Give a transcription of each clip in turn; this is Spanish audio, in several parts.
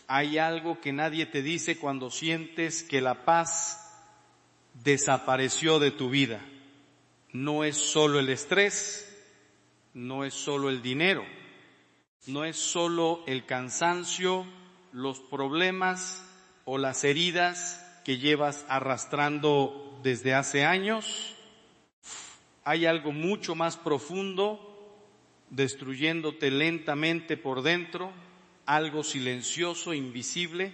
Hay algo que nadie te dice cuando sientes que la paz desapareció de tu vida. No es solo el estrés, no es solo el dinero, no es solo el cansancio, los problemas o las heridas que llevas arrastrando desde hace años. Hay algo mucho más profundo destruyéndote lentamente por dentro, algo silencioso, invisible,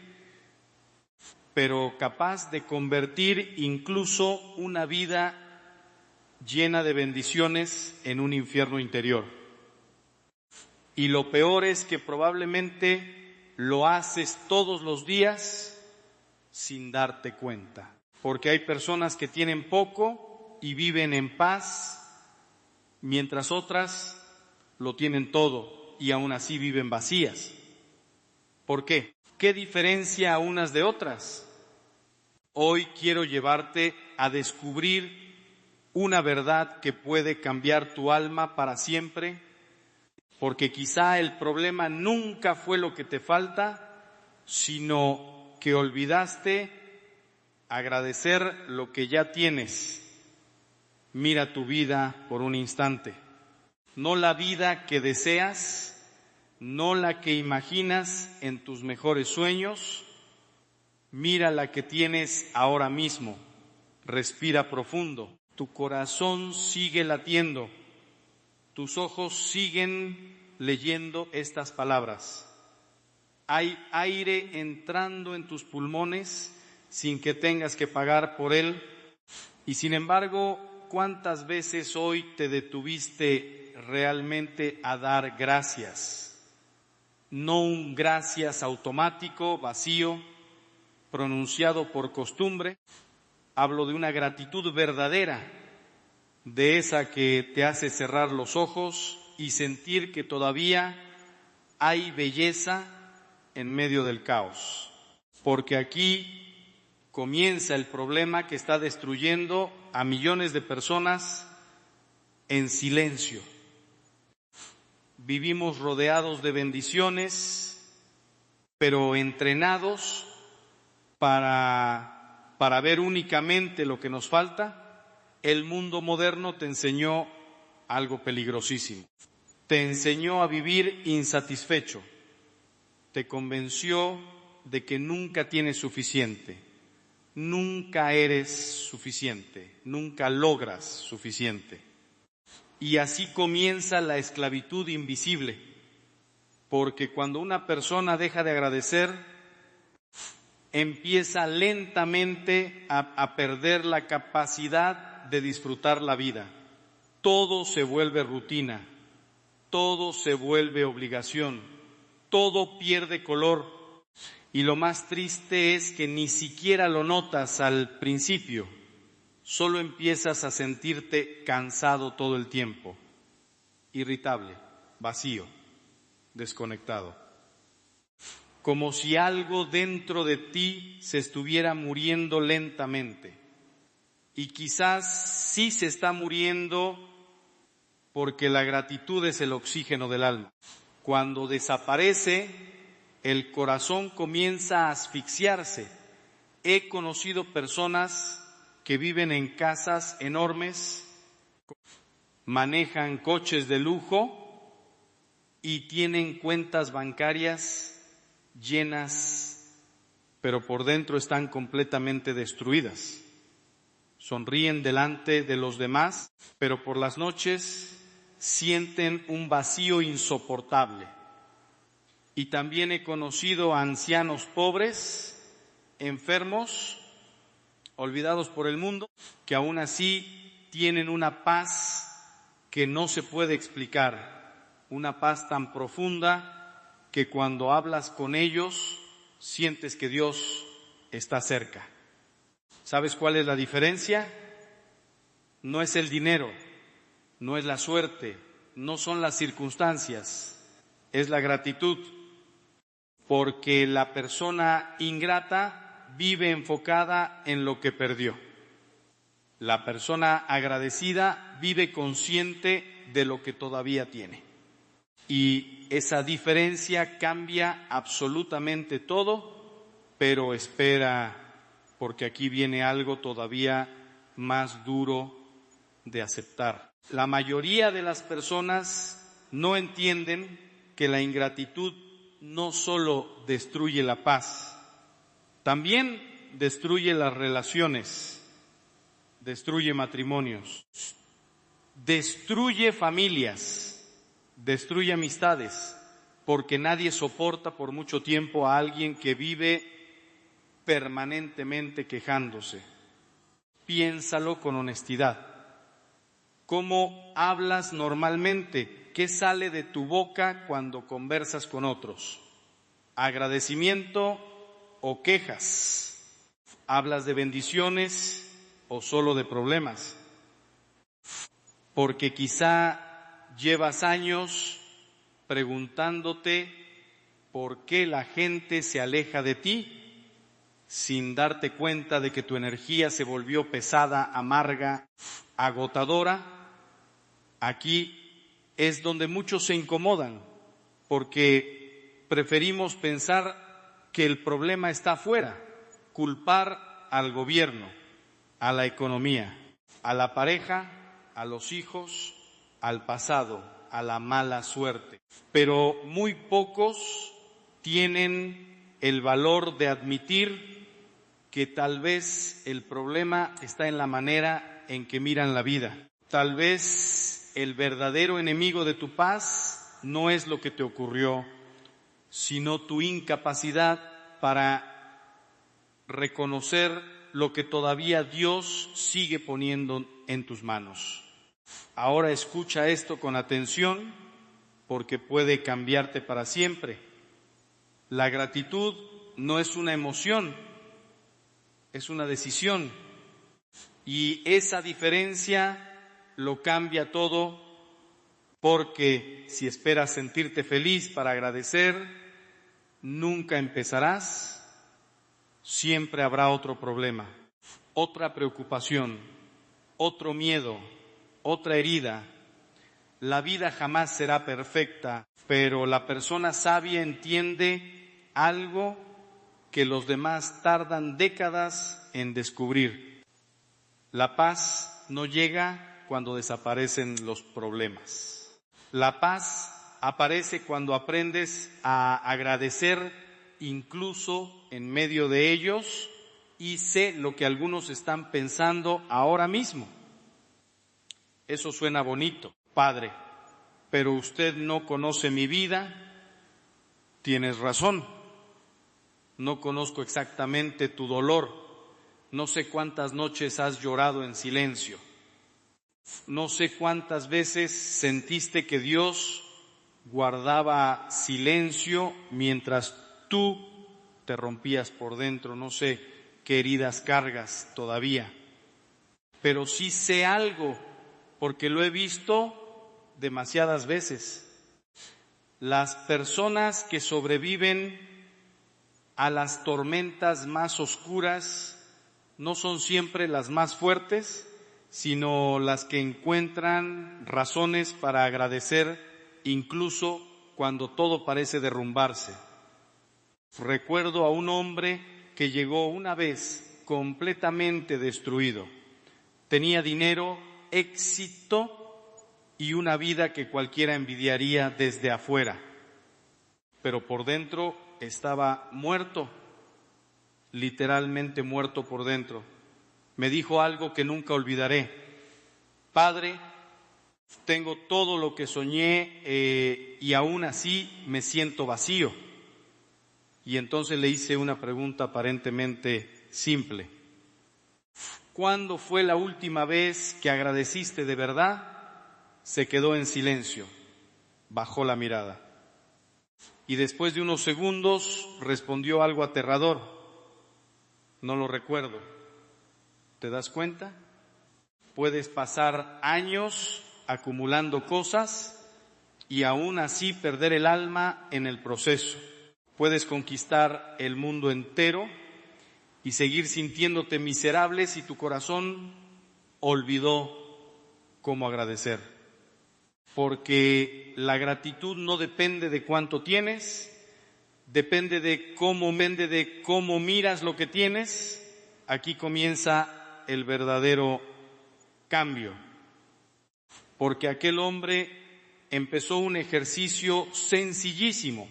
pero capaz de convertir incluso una vida llena de bendiciones en un infierno interior. Y lo peor es que probablemente lo haces todos los días sin darte cuenta, porque hay personas que tienen poco y viven en paz, mientras otras lo tienen todo y aún así viven vacías. ¿Por qué? ¿Qué diferencia a unas de otras? Hoy quiero llevarte a descubrir una verdad que puede cambiar tu alma para siempre, porque quizá el problema nunca fue lo que te falta, sino que olvidaste agradecer lo que ya tienes. Mira tu vida por un instante, no la vida que deseas, no la que imaginas en tus mejores sueños, mira la que tienes ahora mismo. Respira profundo, tu corazón sigue latiendo, tus ojos siguen leyendo estas palabras. Hay aire entrando en tus pulmones sin que tengas que pagar por él. Y sin embargo, ¿cuántas veces hoy te detuviste realmente a dar gracias? No un gracias automático, vacío, pronunciado por costumbre. Hablo de una gratitud verdadera, de esa que te hace cerrar los ojos y sentir que todavía hay belleza en medio del caos. Porque aquí comienza el problema que está destruyendo a millones de personas en silencio. Vivimos rodeados de bendiciones, pero entrenados para ver únicamente lo que nos falta. El mundo moderno te enseñó algo peligrosísimo. Te enseñó a vivir insatisfecho. Te convenció de que nunca tienes suficiente. Nunca eres suficiente. Nunca logras suficiente. Y así comienza la esclavitud invisible. Porque cuando una persona deja de agradecer, empieza lentamente a perder la capacidad de disfrutar la vida. Todo se vuelve rutina, todo se vuelve obligación, todo pierde color. Y lo más triste es que ni siquiera lo notas al principio, solo empiezas a sentirte cansado todo el tiempo, irritable, vacío, desconectado. Como si algo dentro de ti se estuviera muriendo lentamente. Y quizás sí se está muriendo porque la gratitud es el oxígeno del alma. Cuando desaparece, el corazón comienza a asfixiarse. He conocido personas que viven en casas enormes, manejan coches de lujo y tienen cuentas bancarias llenas, pero por dentro están completamente destruidas. Sonríen delante de los demás, pero por las noches sienten un vacío insoportable. Y también he conocido a ancianos pobres, enfermos, olvidados por el mundo, que aún así tienen una paz que no se puede explicar, una paz tan profunda que cuando hablas con ellos sientes que Dios está cerca. ¿Sabes cuál es la diferencia? No es el dinero, no es la suerte, no son las circunstancias, es la gratitud. Porque la persona ingrata vive enfocada en lo que perdió. La persona agradecida vive consciente de lo que todavía tiene. Y esa diferencia cambia absolutamente todo, pero espera, porque aquí viene algo todavía más duro de aceptar. La mayoría de las personas no entienden que la ingratitud no solo destruye la paz, también destruye las relaciones, destruye matrimonios, destruye familias, destruye amistades, porque nadie soporta por mucho tiempo a alguien que vive permanentemente quejándose. Piénsalo con honestidad. ¿Cómo hablas normalmente? ¿Qué sale de tu boca cuando conversas con otros? ¿Agradecimiento o quejas? ¿Hablas de bendiciones o solo de problemas? Porque quizá llevas años preguntándote por qué la gente se aleja de ti sin darte cuenta de que tu energía se volvió pesada, amarga, agotadora. Aquí es donde muchos se incomodan, porque preferimos pensar que el problema está afuera, culpar al gobierno, a la economía, a la pareja, a los hijos, al pasado, a la mala suerte. Pero muy pocos tienen el valor de admitir que tal vez el problema está en la manera en que miran la vida. Tal vez el verdadero enemigo de tu paz no es lo que te ocurrió, sino tu incapacidad para reconocer lo que todavía Dios sigue poniendo en tus manos. Ahora escucha esto con atención, porque puede cambiarte para siempre. La gratitud no es una emoción, es una decisión. Y esa diferencia lo cambia todo, porque si esperas sentirte feliz para agradecer, nunca empezarás. Siempre habrá otro problema, otra preocupación, otro miedo, otra herida. La vida jamás será perfecta, pero la persona sabia entiende algo que los demás tardan décadas en descubrir. La paz no llega cuando desaparecen los problemas. La paz aparece cuando aprendes a agradecer incluso en medio de ellos, y sé lo que algunos están pensando ahora mismo. Eso suena bonito, padre, pero usted no conoce mi vida. Tienes razón, no conozco exactamente tu dolor, no sé cuántas noches has llorado en silencio, no sé cuántas veces sentiste que Dios guardaba silencio mientras tú te rompías por dentro, no sé qué heridas cargas todavía, pero sí sé algo, porque lo he visto demasiadas veces. Las personas que sobreviven a las tormentas más oscuras no son siempre las más fuertes, sino las que encuentran razones para agradecer incluso cuando todo parece derrumbarse. Recuerdo a un hombre que llegó una vez completamente destruido. Tenía dinero, éxito y una vida que cualquiera envidiaría desde afuera, pero por dentro estaba muerto, literalmente muerto por dentro. Me dijo algo que nunca olvidaré: Padre, tengo todo lo que soñé y aún así me siento vacío. Y entonces le hice una pregunta aparentemente simple: ¿cuándo fue la última vez que agradeciste de verdad? Se quedó en silencio, bajó la mirada y después de unos segundos respondió algo aterrador: no lo recuerdo. ¿Te das cuenta? Puedes pasar años acumulando cosas y aún así perder el alma en el proceso. Puedes conquistar el mundo entero y seguir sintiéndote miserable si tu corazón olvidó cómo agradecer. porque la gratitud no depende de cuánto tienes, depende de cómo miras lo que tienes. Aquí comienza el verdadero cambio, porque aquel hombre empezó un ejercicio sencillísimo: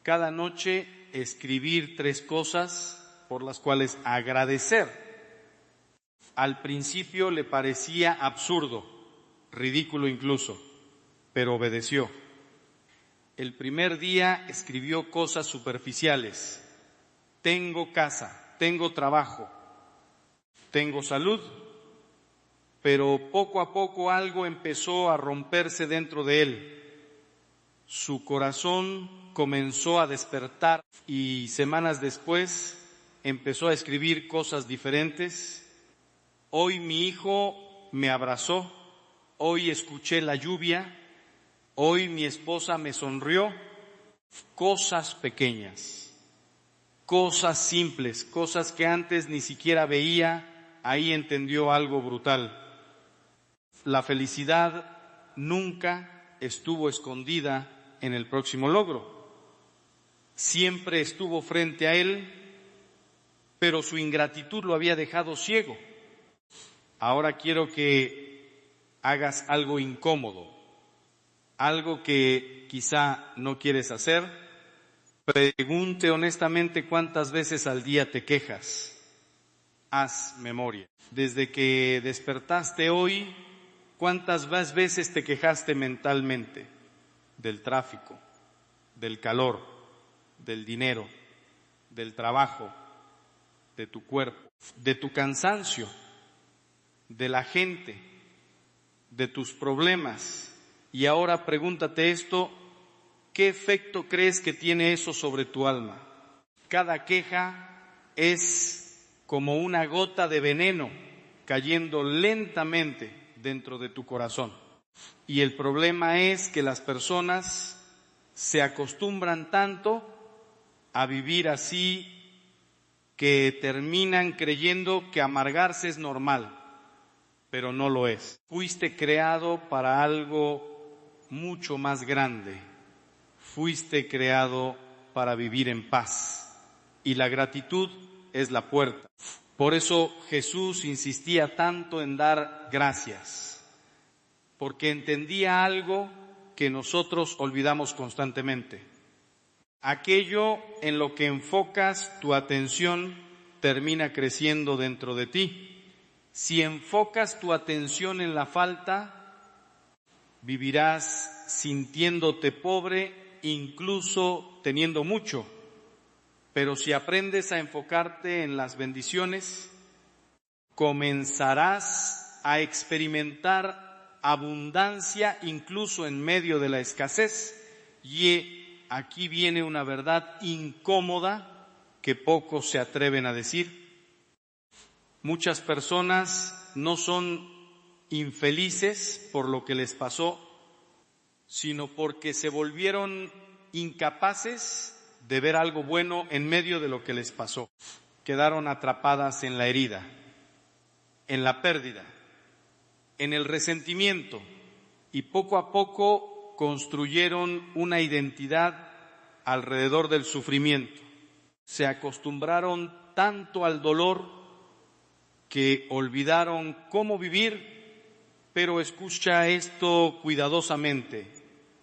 cada noche escribir 3 cosas por las cuales agradecer. Al principio le parecía absurdo, ridículo incluso, pero obedeció. El primer día escribió cosas superficiales: tengo casa, tengo trabajo, tengo salud. Pero poco a poco algo empezó a romperse dentro de él. Su corazón comenzó a despertar y semanas después empezó a escribir cosas diferentes. Hoy mi hijo me abrazó, hoy escuché la lluvia, hoy mi esposa me sonrió. Cosas pequeñas, cosas simples, cosas que antes ni siquiera veía, ahí entendió algo brutal. La felicidad nunca estuvo escondida en el próximo logro. Siempre estuvo frente a él, pero su ingratitud lo había dejado ciego. Ahora quiero que hagas algo incómodo, algo que quizá no quieres hacer. Pregunte honestamente cuántas veces al día te quejas. Haz memoria. Desde que despertaste hoy, ¿cuántas veces te quejaste mentalmente? Del tráfico, del calor, del dinero, del trabajo, de tu cuerpo, de tu cansancio, de la gente, de tus problemas. Y ahora pregúntate esto: ¿qué efecto crees que tiene eso sobre tu alma? Cada queja es como una gota de veneno cayendo lentamente dentro de tu corazón. Y el problema es que las personas se acostumbran tanto a vivir así que terminan creyendo que amargarse es normal, pero no lo es. Fuiste creado para algo mucho más grande. Fuiste creado para vivir en paz, y la gratitud es la puerta. Por eso Jesús insistía tanto en dar gracias, porque entendía algo que nosotros olvidamos constantemente. Aquello en lo que enfocas tu atención termina creciendo dentro de ti. Si enfocas tu atención en la falta, vivirás sintiéndote pobre, incluso teniendo mucho. Pero si aprendes a enfocarte en las bendiciones, comenzarás a experimentar abundancia incluso en medio de la escasez. Y aquí viene una verdad incómoda que pocos se atreven a decir. Muchas personas no son infelices por lo que les pasó, sino porque se volvieron incapaces de ver algo bueno en medio de lo que les pasó. Quedaron atrapadas en la herida, en la pérdida, en el resentimiento, y poco a poco construyeron una identidad alrededor del sufrimiento. Se acostumbraron tanto al dolor que olvidaron cómo vivir. Pero escucha esto cuidadosamente: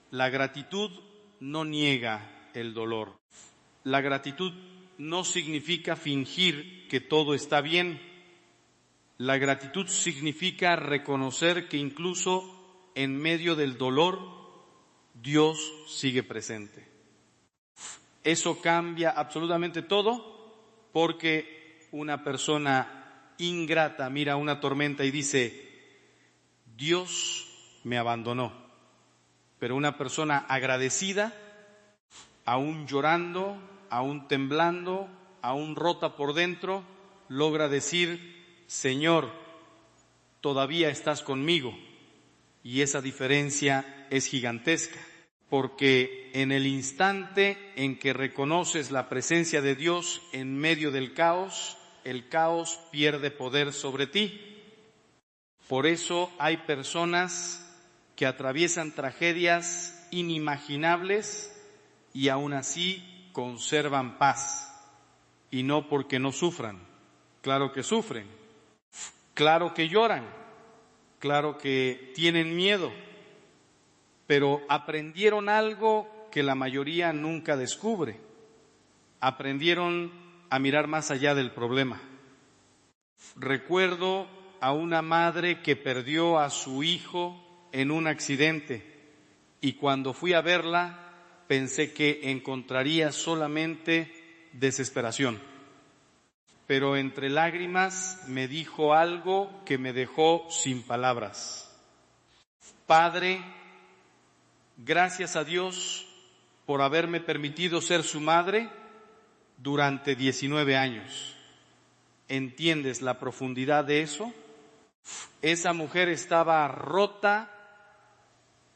la gratitud no niega el dolor. La gratitud no significa fingir que todo está bien. La gratitud significa reconocer que incluso en medio del dolor, Dios sigue presente. Eso cambia absolutamente todo, porque una persona ingrata mira una tormenta y dice: Dios me abandonó. Pero una persona agradecida, aún llorando, aún temblando, aún rota por dentro, logra decir: Señor, todavía estás conmigo. Y esa diferencia es gigantesca, porque en el instante en que reconoces la presencia de Dios en medio del caos, el caos pierde poder sobre ti. Por eso hay personas que atraviesan tragedias inimaginables y aún así conservan paz. Y no porque no sufran, claro que sufren, claro que lloran, claro que tienen miedo, pero aprendieron algo que la mayoría nunca descubre. Aprendieron a mirar más allá del problema. Recuerdo a una madre que perdió a su hijo en un accidente y cuando fui a verla pensé que encontraría solamente desesperación. Pero entre lágrimas me dijo algo que me dejó sin palabras. Padre, gracias a Dios por haberme permitido ser su madre durante 19 años. ¿Entiendes la profundidad de eso? Esa mujer estaba rota,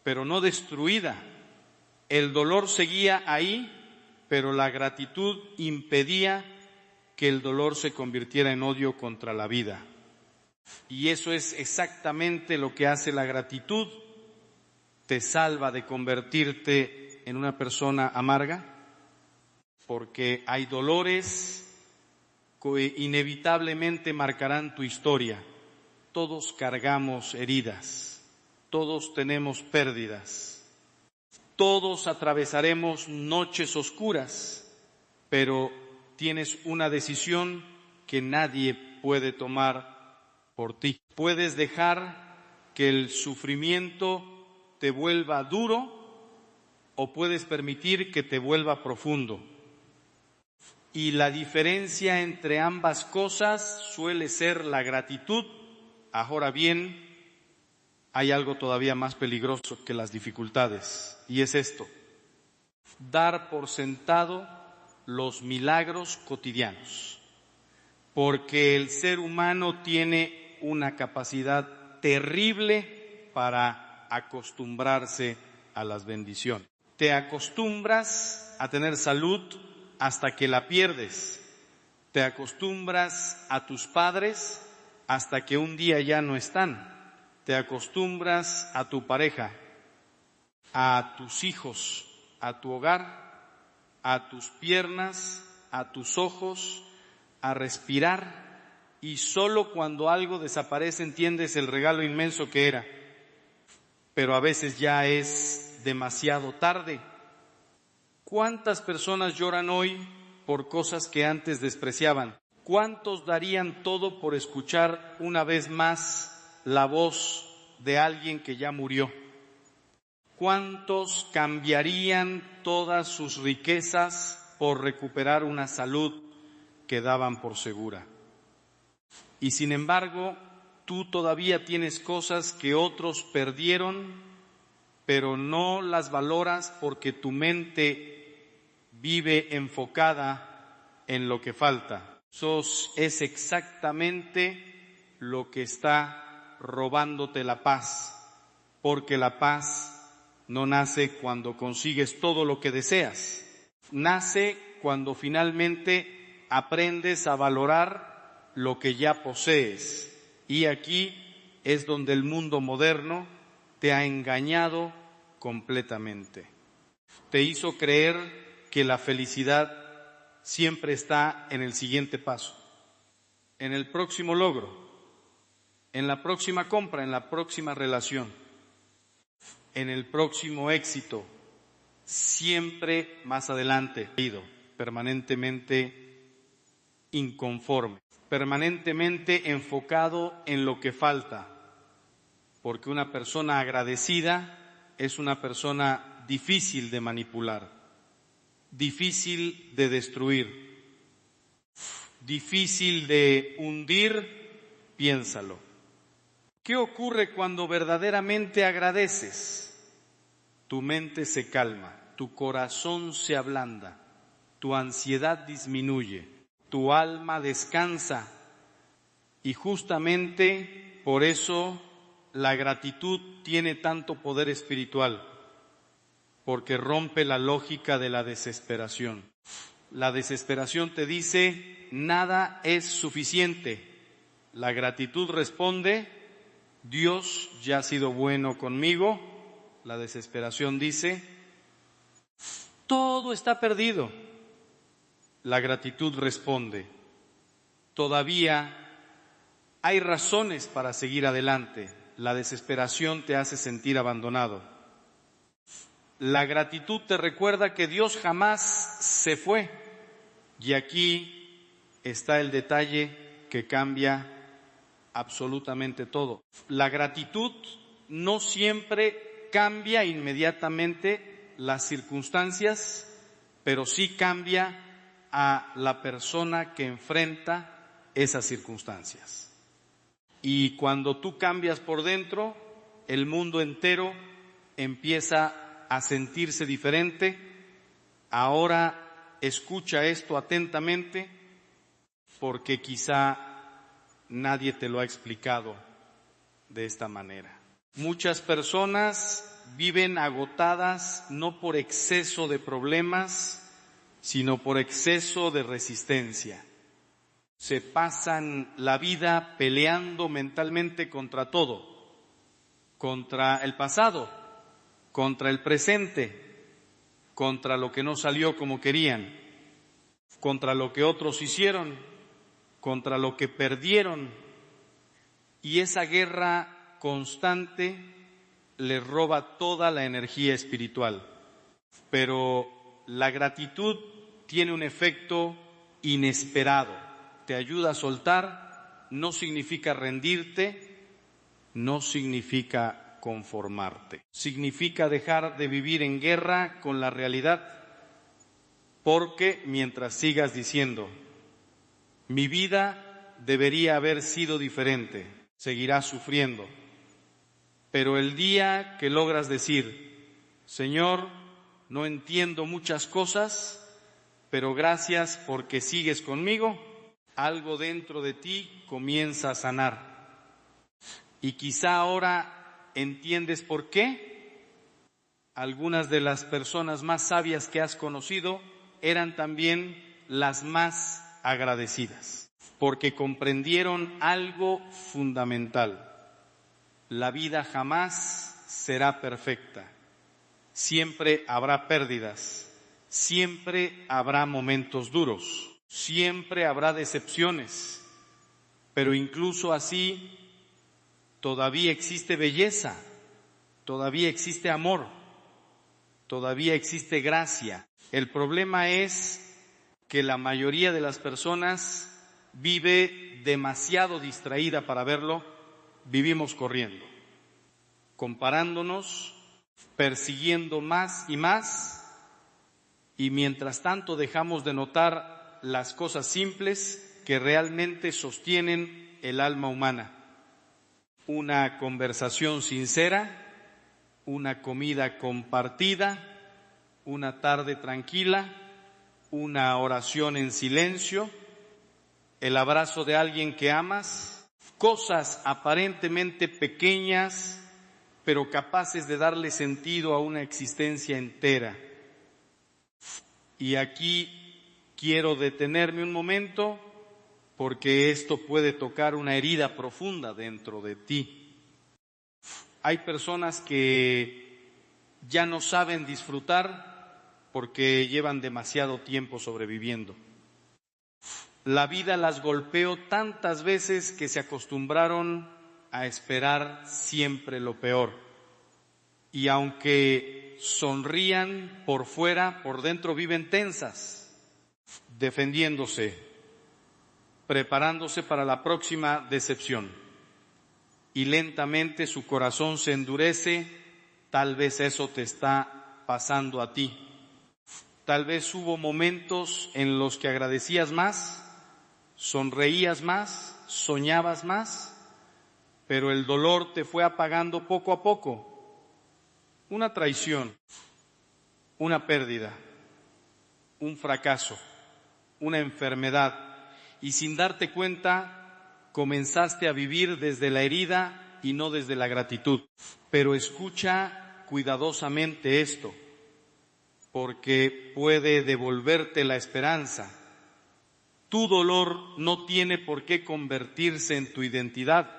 pero no destruida. El dolor seguía ahí, pero la gratitud impedía que el dolor se convirtiera en odio contra la vida. Y eso es exactamente lo que hace la gratitud. Te salva de convertirte en una persona amarga, porque hay dolores que inevitablemente marcarán tu historia. Todos cargamos heridas, todos tenemos pérdidas, todos atravesaremos noches oscuras, pero tienes una decisión que nadie puede tomar por ti. Puedes dejar que el sufrimiento te vuelva duro o puedes permitir que te vuelva profundo. Y la diferencia entre ambas cosas suele ser la gratitud. Ahora bien, hay algo todavía más peligroso que las dificultades, y es esto: dar por sentado los milagros cotidianos, porque el ser humano tiene una capacidad terrible para acostumbrarse a las bendiciones. Te acostumbras a tener salud hasta que la pierdes. Te acostumbras a tus padres hasta que un día ya no están. Te acostumbras a tu pareja, a tus hijos, a tu hogar, a tus piernas, a tus ojos, a respirar, y solo cuando algo desaparece entiendes el regalo inmenso que era. Pero a veces ya es demasiado tarde. ¿Cuántas personas lloran hoy por cosas que antes despreciaban? ¿Cuántos darían todo por escuchar una vez más la voz de alguien que ya murió? ¿Cuántos cambiarían todas sus riquezas por recuperar una salud que daban por segura? Y sin embargo, tú todavía tienes cosas que otros perdieron, pero no las valoras porque tu mente vive enfocada en lo que falta. Eso es exactamente lo que está robándote la paz, porque la paz no nace cuando consigues todo lo que deseas, nace cuando finalmente aprendes a valorar lo que ya posees. Y aquí es donde el mundo moderno te ha engañado completamente. Te hizo creer que la felicidad siempre está en el siguiente paso, en el próximo logro, en la próxima compra, en la próxima relación, en el próximo éxito, siempre más adelante, permanentemente inconforme, permanentemente enfocado en lo que falta, porque una persona agradecida es una persona difícil de manipular, difícil de destruir, difícil de hundir. Piénsalo. ¿Qué ocurre cuando verdaderamente agradeces? Tu mente se calma, tu corazón se ablanda, tu ansiedad disminuye, tu alma descansa. Y justamente por eso la gratitud tiene tanto poder espiritual, porque rompe la lógica de la desesperación. La desesperación te dice, nada es suficiente. La gratitud responde, Dios ya ha sido bueno conmigo. La desesperación dice, todo está perdido. La gratitud responde, todavía hay razones para seguir adelante. La desesperación te hace sentir abandonado. La gratitud te recuerda que Dios jamás se fue. Y aquí está el detalle que cambia absolutamente todo. La gratitud no siempre cambia inmediatamente las circunstancias, pero sí cambia a la persona que enfrenta esas circunstancias. Y cuando tú cambias por dentro, el mundo entero empieza a sentirse diferente. Ahora escucha esto atentamente, porque quizá nadie te lo ha explicado de esta manera. Muchas personas viven agotadas no por exceso de problemas, sino por exceso de resistencia. Se pasan la vida peleando mentalmente contra todo, contra el pasado, contra el presente, contra lo que no salió como querían, contra lo que otros hicieron, contra lo que perdieron. Y esa guerra constante les roba toda la energía espiritual. Pero la gratitud tiene un efecto inesperado. Te ayuda a soltar, no significa rendirte, no significa conformarte. Significa dejar de vivir en guerra con la realidad, porque mientras sigas diciendo, mi vida debería haber sido diferente, seguirás sufriendo. Pero el día que logras decir, Señor, no entiendo muchas cosas, pero gracias porque sigues conmigo, algo dentro de ti comienza a sanar. Y quizá ahora entiendes por qué algunas de las personas más sabias que has conocido eran también las más agradecidas, porque comprendieron algo fundamental. La vida jamás será perfecta. Siempre habrá pérdidas, siempre habrá momentos duros. Siempre habrá decepciones, pero incluso así todavía existe belleza, todavía existe amor, todavía existe gracia. El problema es que la mayoría de las personas vive demasiado distraída para verlo. Vivimos corriendo, comparándonos, persiguiendo más y más, y mientras tanto dejamos de notar las cosas simples que realmente sostienen el alma humana. Una conversación sincera, una comida compartida, una tarde tranquila, una oración en silencio, el abrazo de alguien que amas, cosas aparentemente pequeñas, pero capaces de darle sentido a una existencia entera. Y aquí quiero detenerme un momento porque esto puede tocar una herida profunda dentro de ti. Hay personas que ya no saben disfrutar porque llevan demasiado tiempo sobreviviendo. La vida las golpeó tantas veces que se acostumbraron a esperar siempre lo peor. Y aunque sonrían por fuera, por dentro viven tensas, defendiéndose, preparándose para la próxima decepción. Y lentamente su corazón se endurece. Tal vez eso te está pasando a ti. Tal vez hubo momentos en los que agradecías más, sonreías más, soñabas más, pero el dolor te fue apagando poco a poco. Una traición, una pérdida, un fracaso, una enfermedad, y sin darte cuenta comenzaste a vivir desde la herida y no desde la gratitud. Pero escucha cuidadosamente esto, porque puede devolverte la esperanza. Tu dolor no tiene por qué convertirse en tu identidad.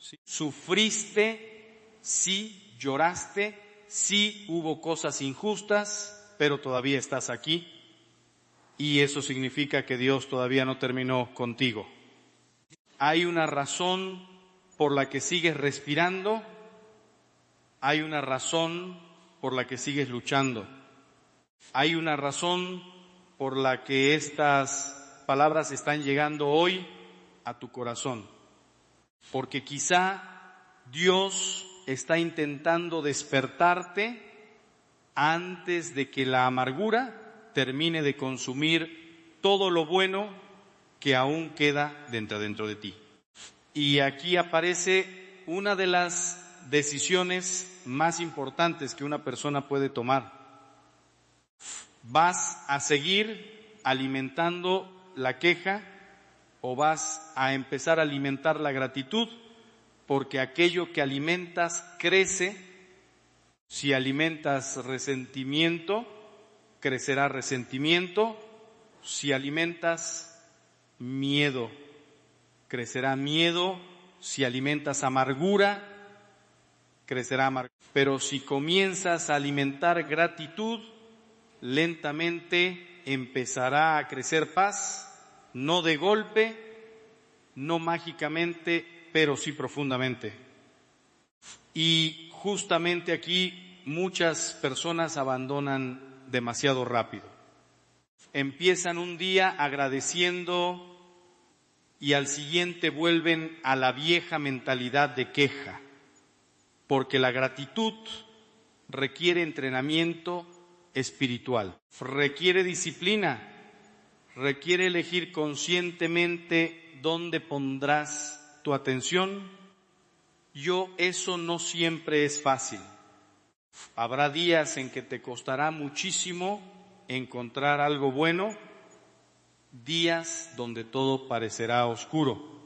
Sí. Sufriste, sí, lloraste, sí hubo cosas injustas, pero todavía estás aquí y eso significa que Dios todavía no terminó contigo. Hay una razón por la que sigues respirando, hay una razón por la que sigues luchando, hay una razón por la que estas palabras están llegando hoy a tu corazón, porque quizá Dios está intentando despertarte antes de que la amargura termine de consumir todo lo bueno que aún queda dentro de ti. Y aquí aparece una de las decisiones más importantes que una persona puede tomar. ¿Vas a seguir alimentando la queja o vas a empezar a alimentar la gratitud? Porque aquello que alimentas crece. Si alimentas resentimiento, crecerá resentimiento. Si alimentas miedo, crecerá miedo. Si alimentas amargura, crecerá amargura. Pero si comienzas a alimentar gratitud, lentamente empezará a crecer paz, no de golpe, no mágicamente, pero sí profundamente. Y justamente aquí muchas personas abandonan demasiado rápido. Empiezan un día agradeciendo y al siguiente vuelven a la vieja mentalidad de queja, porque la gratitud requiere entrenamiento espiritual, requiere disciplina, requiere elegir conscientemente dónde pondrás tu atención. Eso no siempre es fácil. Habrá días en que te costará muchísimo encontrar algo bueno, días donde todo parecerá oscuro,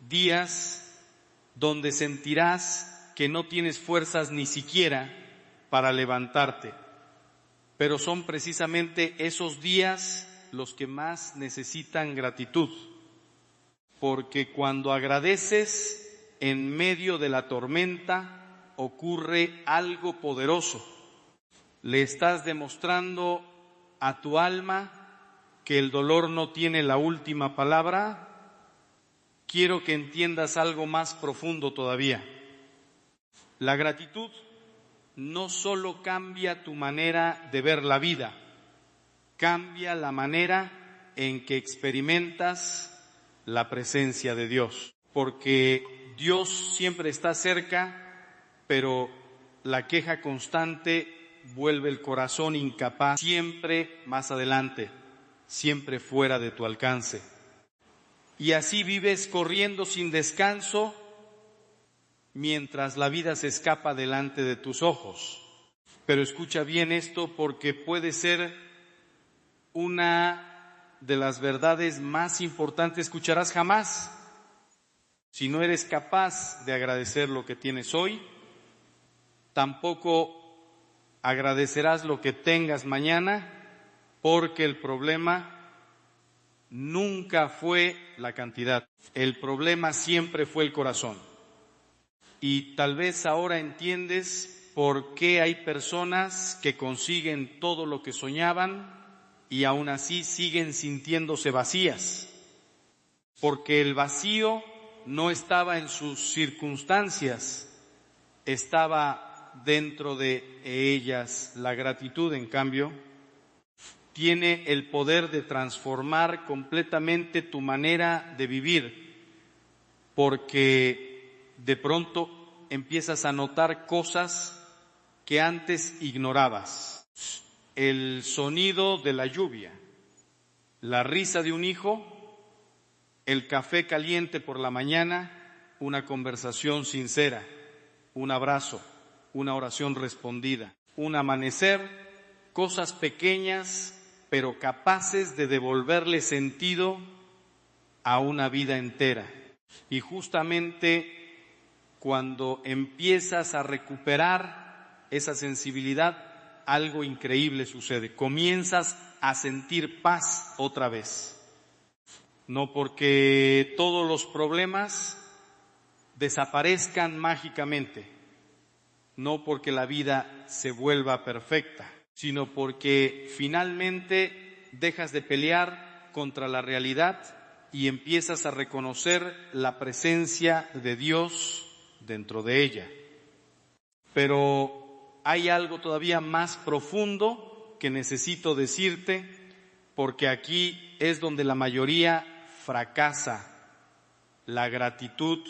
días donde sentirás que no tienes fuerzas ni siquiera para levantarte. Pero son precisamente esos días los que más necesitan gratitud, porque cuando agradeces en medio de la tormenta ocurre algo poderoso. Le estás demostrando a tu alma que el dolor no tiene la última palabra. Quiero que entiendas algo más profundo todavía. La gratitud no solo cambia tu manera de ver la vida, cambia la manera en que experimentas la presencia de Dios. Porque Dios siempre está cerca, pero la queja constante vuelve el corazón incapaz, siempre más adelante, siempre fuera de tu alcance. Y así vives corriendo sin descanso, mientras la vida se escapa delante de tus ojos. Pero escucha bien esto, porque puede ser una de las verdades más importantes que escucharás jamás. Si no eres capaz de agradecer lo que tienes hoy, tampoco agradecerás lo que tengas mañana, porque el problema nunca fue la cantidad. El problema siempre fue el corazón. Y tal vez ahora entiendes por qué hay personas que consiguen todo lo que soñaban y aún así siguen sintiéndose vacías. Porque el vacío no estaba en sus circunstancias, estaba dentro de ellas. La gratitud, en cambio, tiene el poder de transformar completamente tu manera de vivir, porque de pronto empiezas a notar cosas que antes ignorabas. El sonido de la lluvia, la risa de un hijo, el café caliente por la mañana, una conversación sincera, un abrazo, una oración respondida, un amanecer, cosas pequeñas pero capaces de devolverle sentido a una vida entera. Y justamente cuando empiezas a recuperar esa sensibilidad, algo increíble sucede. Comienzas a sentir paz otra vez. No porque todos los problemas desaparezcan mágicamente, no porque la vida se vuelva perfecta, sino porque finalmente dejas de pelear contra la realidad y empiezas a reconocer la presencia de Dios dentro de ella. Pero hay algo todavía más profundo que necesito decirte, porque aquí es donde la mayoría fracasa. La gratitud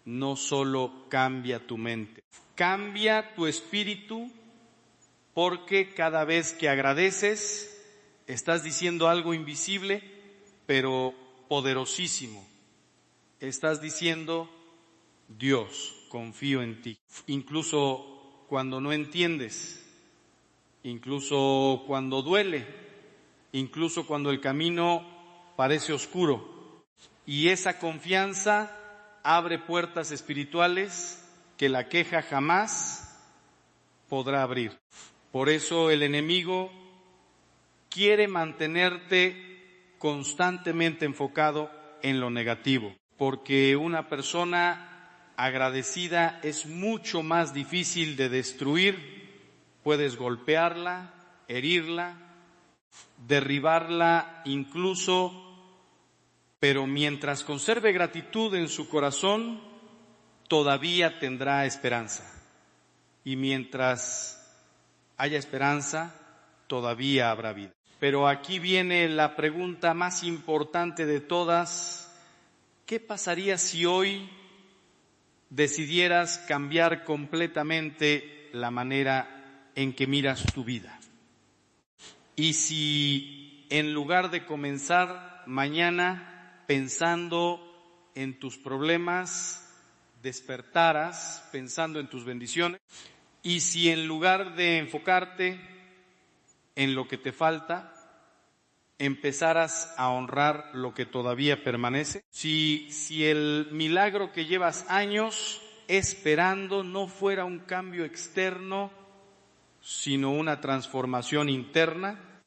no solo cambia tu mente, cambia tu espíritu, porque cada vez que agradeces estás diciendo algo invisible, pero poderosísimo. Estás diciendo: Dios, confío en ti. Incluso cuando no entiendes, incluso cuando duele, incluso cuando el camino parece oscuro. Y esa confianza abre puertas espirituales que la queja jamás podrá abrir. Por eso el enemigo quiere mantenerte constantemente enfocado en lo negativo, porque una persona agradecida es mucho más difícil de destruir. Puedes golpearla, herirla, derribarla incluso, pero mientras conserve gratitud en su corazón, todavía tendrá esperanza. Y mientras haya esperanza, todavía habrá vida. Pero aquí viene la pregunta más importante de todas: ¿qué pasaría si hoy decidieras cambiar completamente la manera en que miras tu vida? Y si en lugar de comenzar mañana pensando en tus problemas, despertaras pensando en tus bendiciones, y si en lugar de enfocarte en lo que te falta, empezaras a honrar lo que todavía permanece. Si el milagro que llevas años esperando no fuera un cambio externo, sino una transformación interna,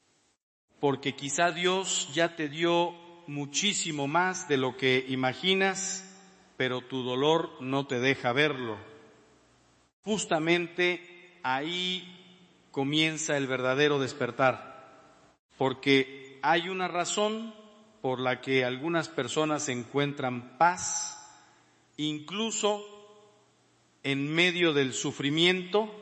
porque quizá Dios ya te dio muchísimo más de lo que imaginas, pero tu dolor no te deja verlo. Justamente ahí comienza el verdadero despertar, porque hay una razón por la que algunas personas encuentran paz, incluso en medio del sufrimiento,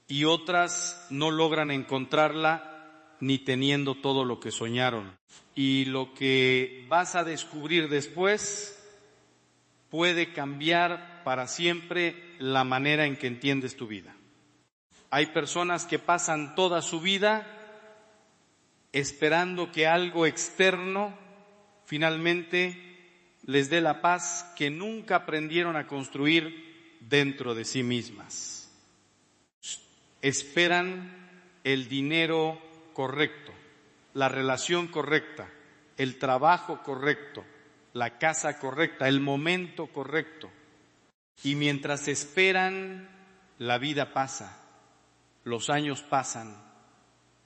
y otras no logran encontrarla ni teniendo todo lo que soñaron. Y lo que vas a descubrir después puede cambiar para siempre la manera en que entiendes tu vida. Hay personas que pasan toda su vida esperando que algo externo finalmente les dé la paz que nunca aprendieron a construir dentro de sí mismas. Esperan el dinero correcto, la relación correcta, el trabajo correcto, la casa correcta, el momento correcto. Y mientras esperan, la vida pasa, los años pasan,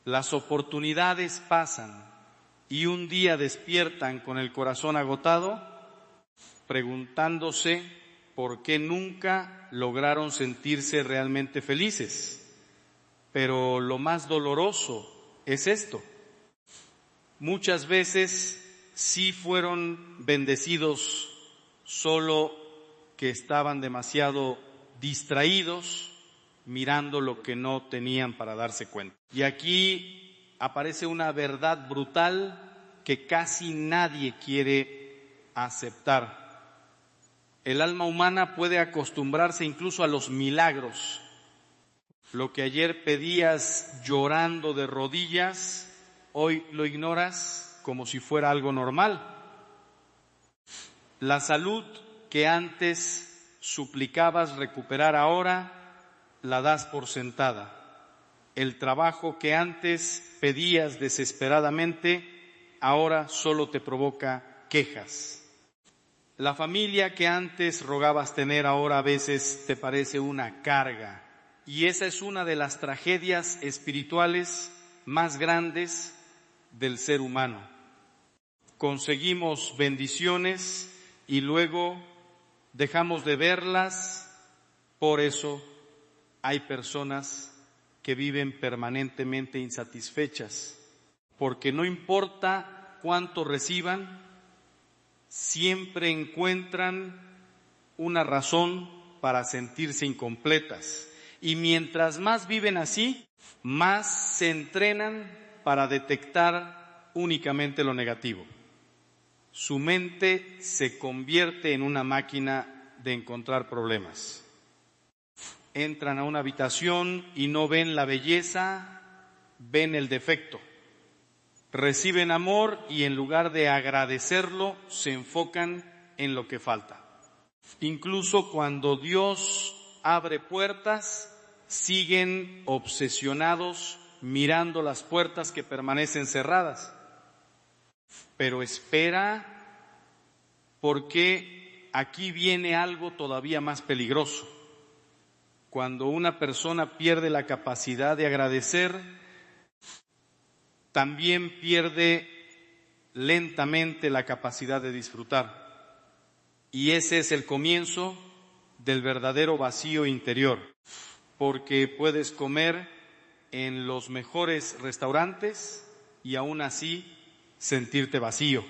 las oportunidades pasan, y un día despiertan con el corazón agotado, preguntándose por qué nunca lograron sentirse realmente felices. Pero lo más doloroso es esto: muchas veces sí fueron bendecidos, solo que estaban demasiado distraídos mirando lo que no tenían para darse cuenta. Y aquí aparece una verdad brutal que casi nadie quiere aceptar. El alma humana puede acostumbrarse incluso a los milagros. Lo que ayer pedías llorando de rodillas, hoy lo ignoras como si fuera algo normal. La salud que antes suplicabas recuperar ahora, la das por sentada. El trabajo que antes pedías desesperadamente, ahora solo te provoca quejas. La familia que antes rogabas tener, ahora a veces te parece una carga. Y esa es una de las tragedias espirituales más grandes del ser humano. Conseguimos bendiciones y luego dejamos de verlas. Por eso hay personas que viven permanentemente insatisfechas, porque no importa cuánto reciban, siempre encuentran una razón para sentirse incompletas. Y mientras más viven así, más se entrenan para detectar únicamente lo negativo. Su mente se convierte en una máquina de encontrar problemas. Entran a una habitación y no ven la belleza, ven el defecto. Reciben amor y en lugar de agradecerlo, se enfocan en lo que falta. Incluso cuando Dios abre puertas, siguen obsesionados mirando las puertas que permanecen cerradas. Pero espera, porque aquí viene algo todavía más peligroso. Cuando una persona pierde la capacidad de agradecer, también pierde lentamente la capacidad de disfrutar. Y ese es el comienzo del verdadero vacío interior, porque puedes comer en los mejores restaurantes y aún así sentirte vacío.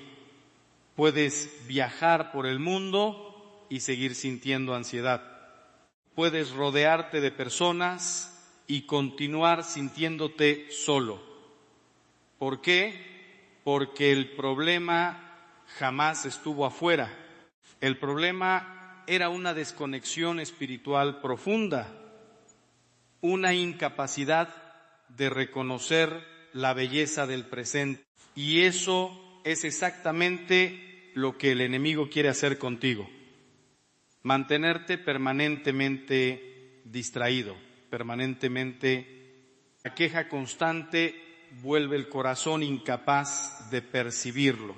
Puedes viajar por el mundo y seguir sintiendo ansiedad. Puedes rodearte de personas y continuar sintiéndote solo. ¿Por qué? Porque el problema jamás estuvo afuera. El problema era una desconexión espiritual profunda, una incapacidad de reconocer la belleza del presente. Y eso es exactamente lo que el enemigo quiere hacer contigo. Mantenerte permanentemente distraído, permanentemente. La queja constante vuelve el corazón incapaz de percibirlo.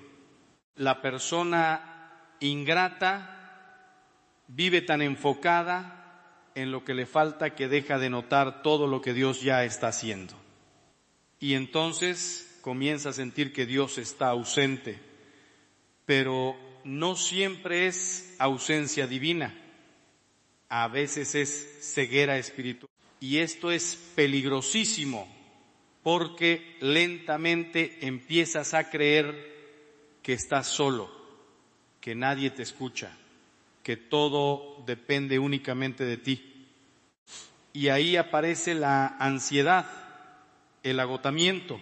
La persona ingrata vive tan enfocada en lo que le falta que deja de notar todo lo que Dios ya está haciendo. Y entonces comienza a sentir que Dios está ausente, pero no siempre es ausencia divina, a veces es ceguera espiritual. Y esto es peligrosísimo, porque lentamente empiezas a creer que estás solo, que nadie te escucha, que todo depende únicamente de ti. Y ahí aparece la ansiedad, el agotamiento,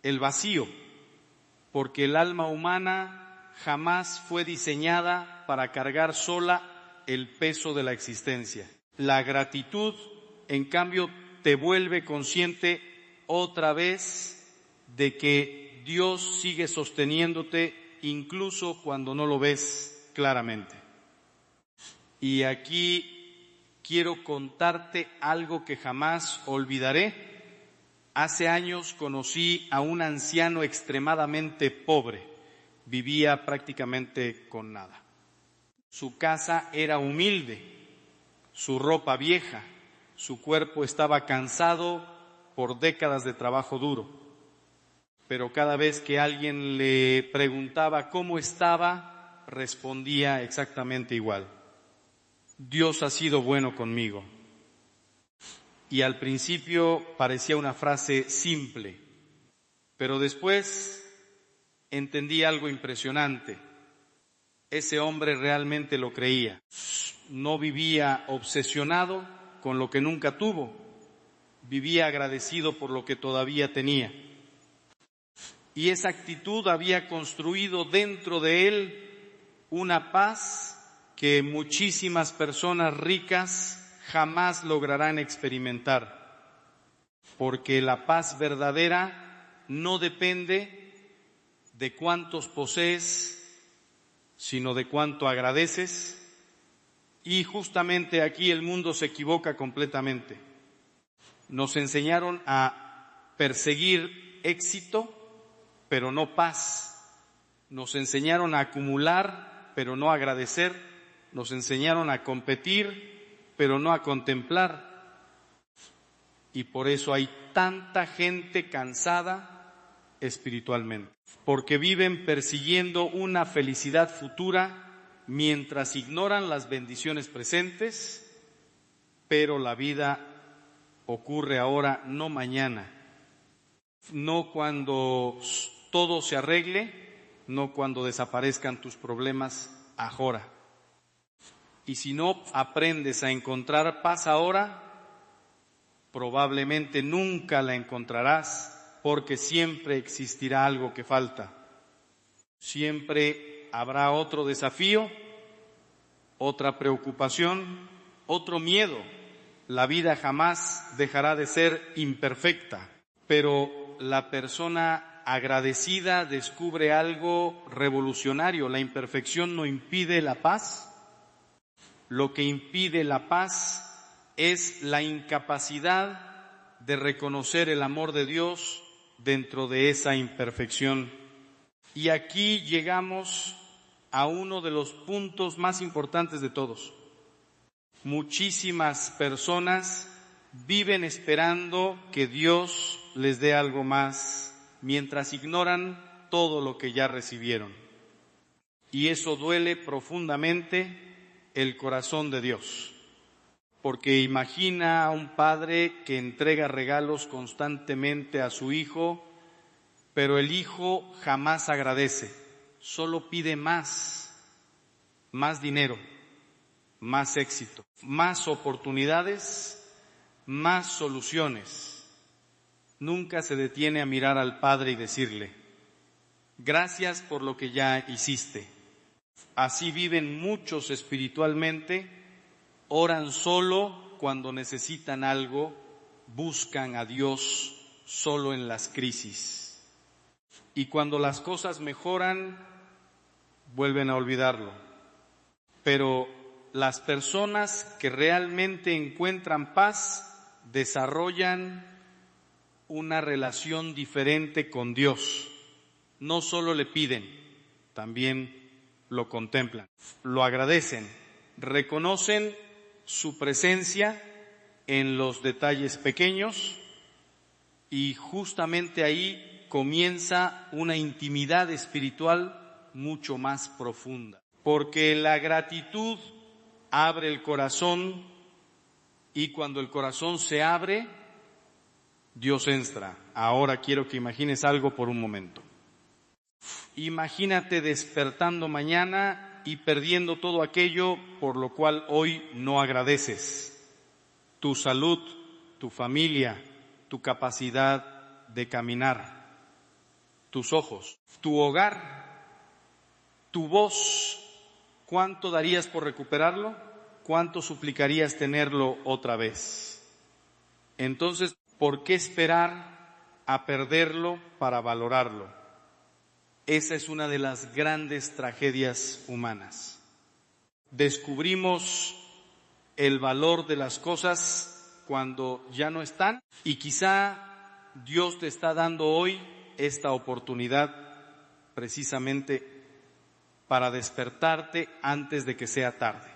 el vacío, porque el alma humana jamás fue diseñada para cargar sola el peso de la existencia. La gratitud, en cambio, te vuelve consciente otra vez de que Dios sigue sosteniéndote incluso cuando no lo ves claramente. Y aquí quiero contarte algo que jamás olvidaré. Hace años conocí a un anciano extremadamente pobre. Vivía prácticamente con nada. Su casa era humilde, su ropa vieja, su cuerpo estaba cansado por décadas de trabajo duro. Pero cada vez que alguien le preguntaba cómo estaba, respondía exactamente igual: Dios ha sido bueno conmigo. Y al principio parecía una frase simple, pero después entendí algo impresionante. Ese hombre realmente lo creía. No vivía obsesionado con lo que nunca tuvo. Vivía agradecido por lo que todavía tenía. Y esa actitud había construido dentro de él una paz que muchísimas personas ricas jamás lograrán experimentar. Porque la paz verdadera no depende de cuántos posees, sino de cuánto agradeces. Y justamente aquí el mundo se equivoca completamente. Nos enseñaron a perseguir éxito, pero no paz. Nos enseñaron a acumular, pero no a agradecer. Nos enseñaron a competir, pero no a contemplar. Y por eso hay tanta gente cansada espiritualmente, porque viven persiguiendo una felicidad futura mientras ignoran las bendiciones presentes, pero la vida ocurre ahora, no mañana, no cuando todo se arregle, no cuando desaparezcan tus problemas ahora. Y si no aprendes a encontrar paz ahora, probablemente nunca la encontrarás, porque siempre existirá algo que falta. Siempre habrá otro desafío, otra preocupación, otro miedo. La vida jamás dejará de ser imperfecta, pero la persona agradecida descubre algo revolucionario. La imperfección no impide la paz. Lo que impide la paz es la incapacidad de reconocer el amor de Dios dentro de esa imperfección. Y aquí llegamos a uno de los puntos más importantes de todos. Muchísimas personas viven esperando que Dios les dé algo más, mientras ignoran todo lo que ya recibieron. Y eso duele profundamente el corazón de Dios, porque imagina a un padre que entrega regalos constantemente a su hijo, pero el hijo jamás agradece, solo pide más dinero, más éxito, más oportunidades, más soluciones. Nunca se detiene a mirar al Padre y decirle: gracias por lo que ya hiciste. Así viven muchos espiritualmente, oran solo cuando necesitan algo, buscan a Dios solo en las crisis. Y cuando las cosas mejoran, vuelven a olvidarlo. Pero las personas que realmente encuentran paz desarrollan una relación diferente con Dios. No solo le piden, también lo contemplan, lo agradecen, reconocen su presencia en los detalles pequeños, y justamente ahí comienza una intimidad espiritual mucho más profunda. Porque la gratitud abre el corazón, y cuando el corazón se abre, Dios entra. Ahora quiero que imagines algo por un momento. Imagínate despertando mañana y perdiendo todo aquello por lo cual hoy no agradeces. Tu salud, tu familia, tu capacidad de caminar, tus ojos, tu hogar, tu voz. ¿Cuánto darías por recuperarlo? ¿Cuánto suplicarías tenerlo otra vez? Entonces, ¿por qué esperar a perderlo para valorarlo? Esa es una de las grandes tragedias humanas. Descubrimos el valor de las cosas cuando ya no están, y quizá Dios te está dando hoy esta oportunidad precisamente para despertarte antes de que sea tarde,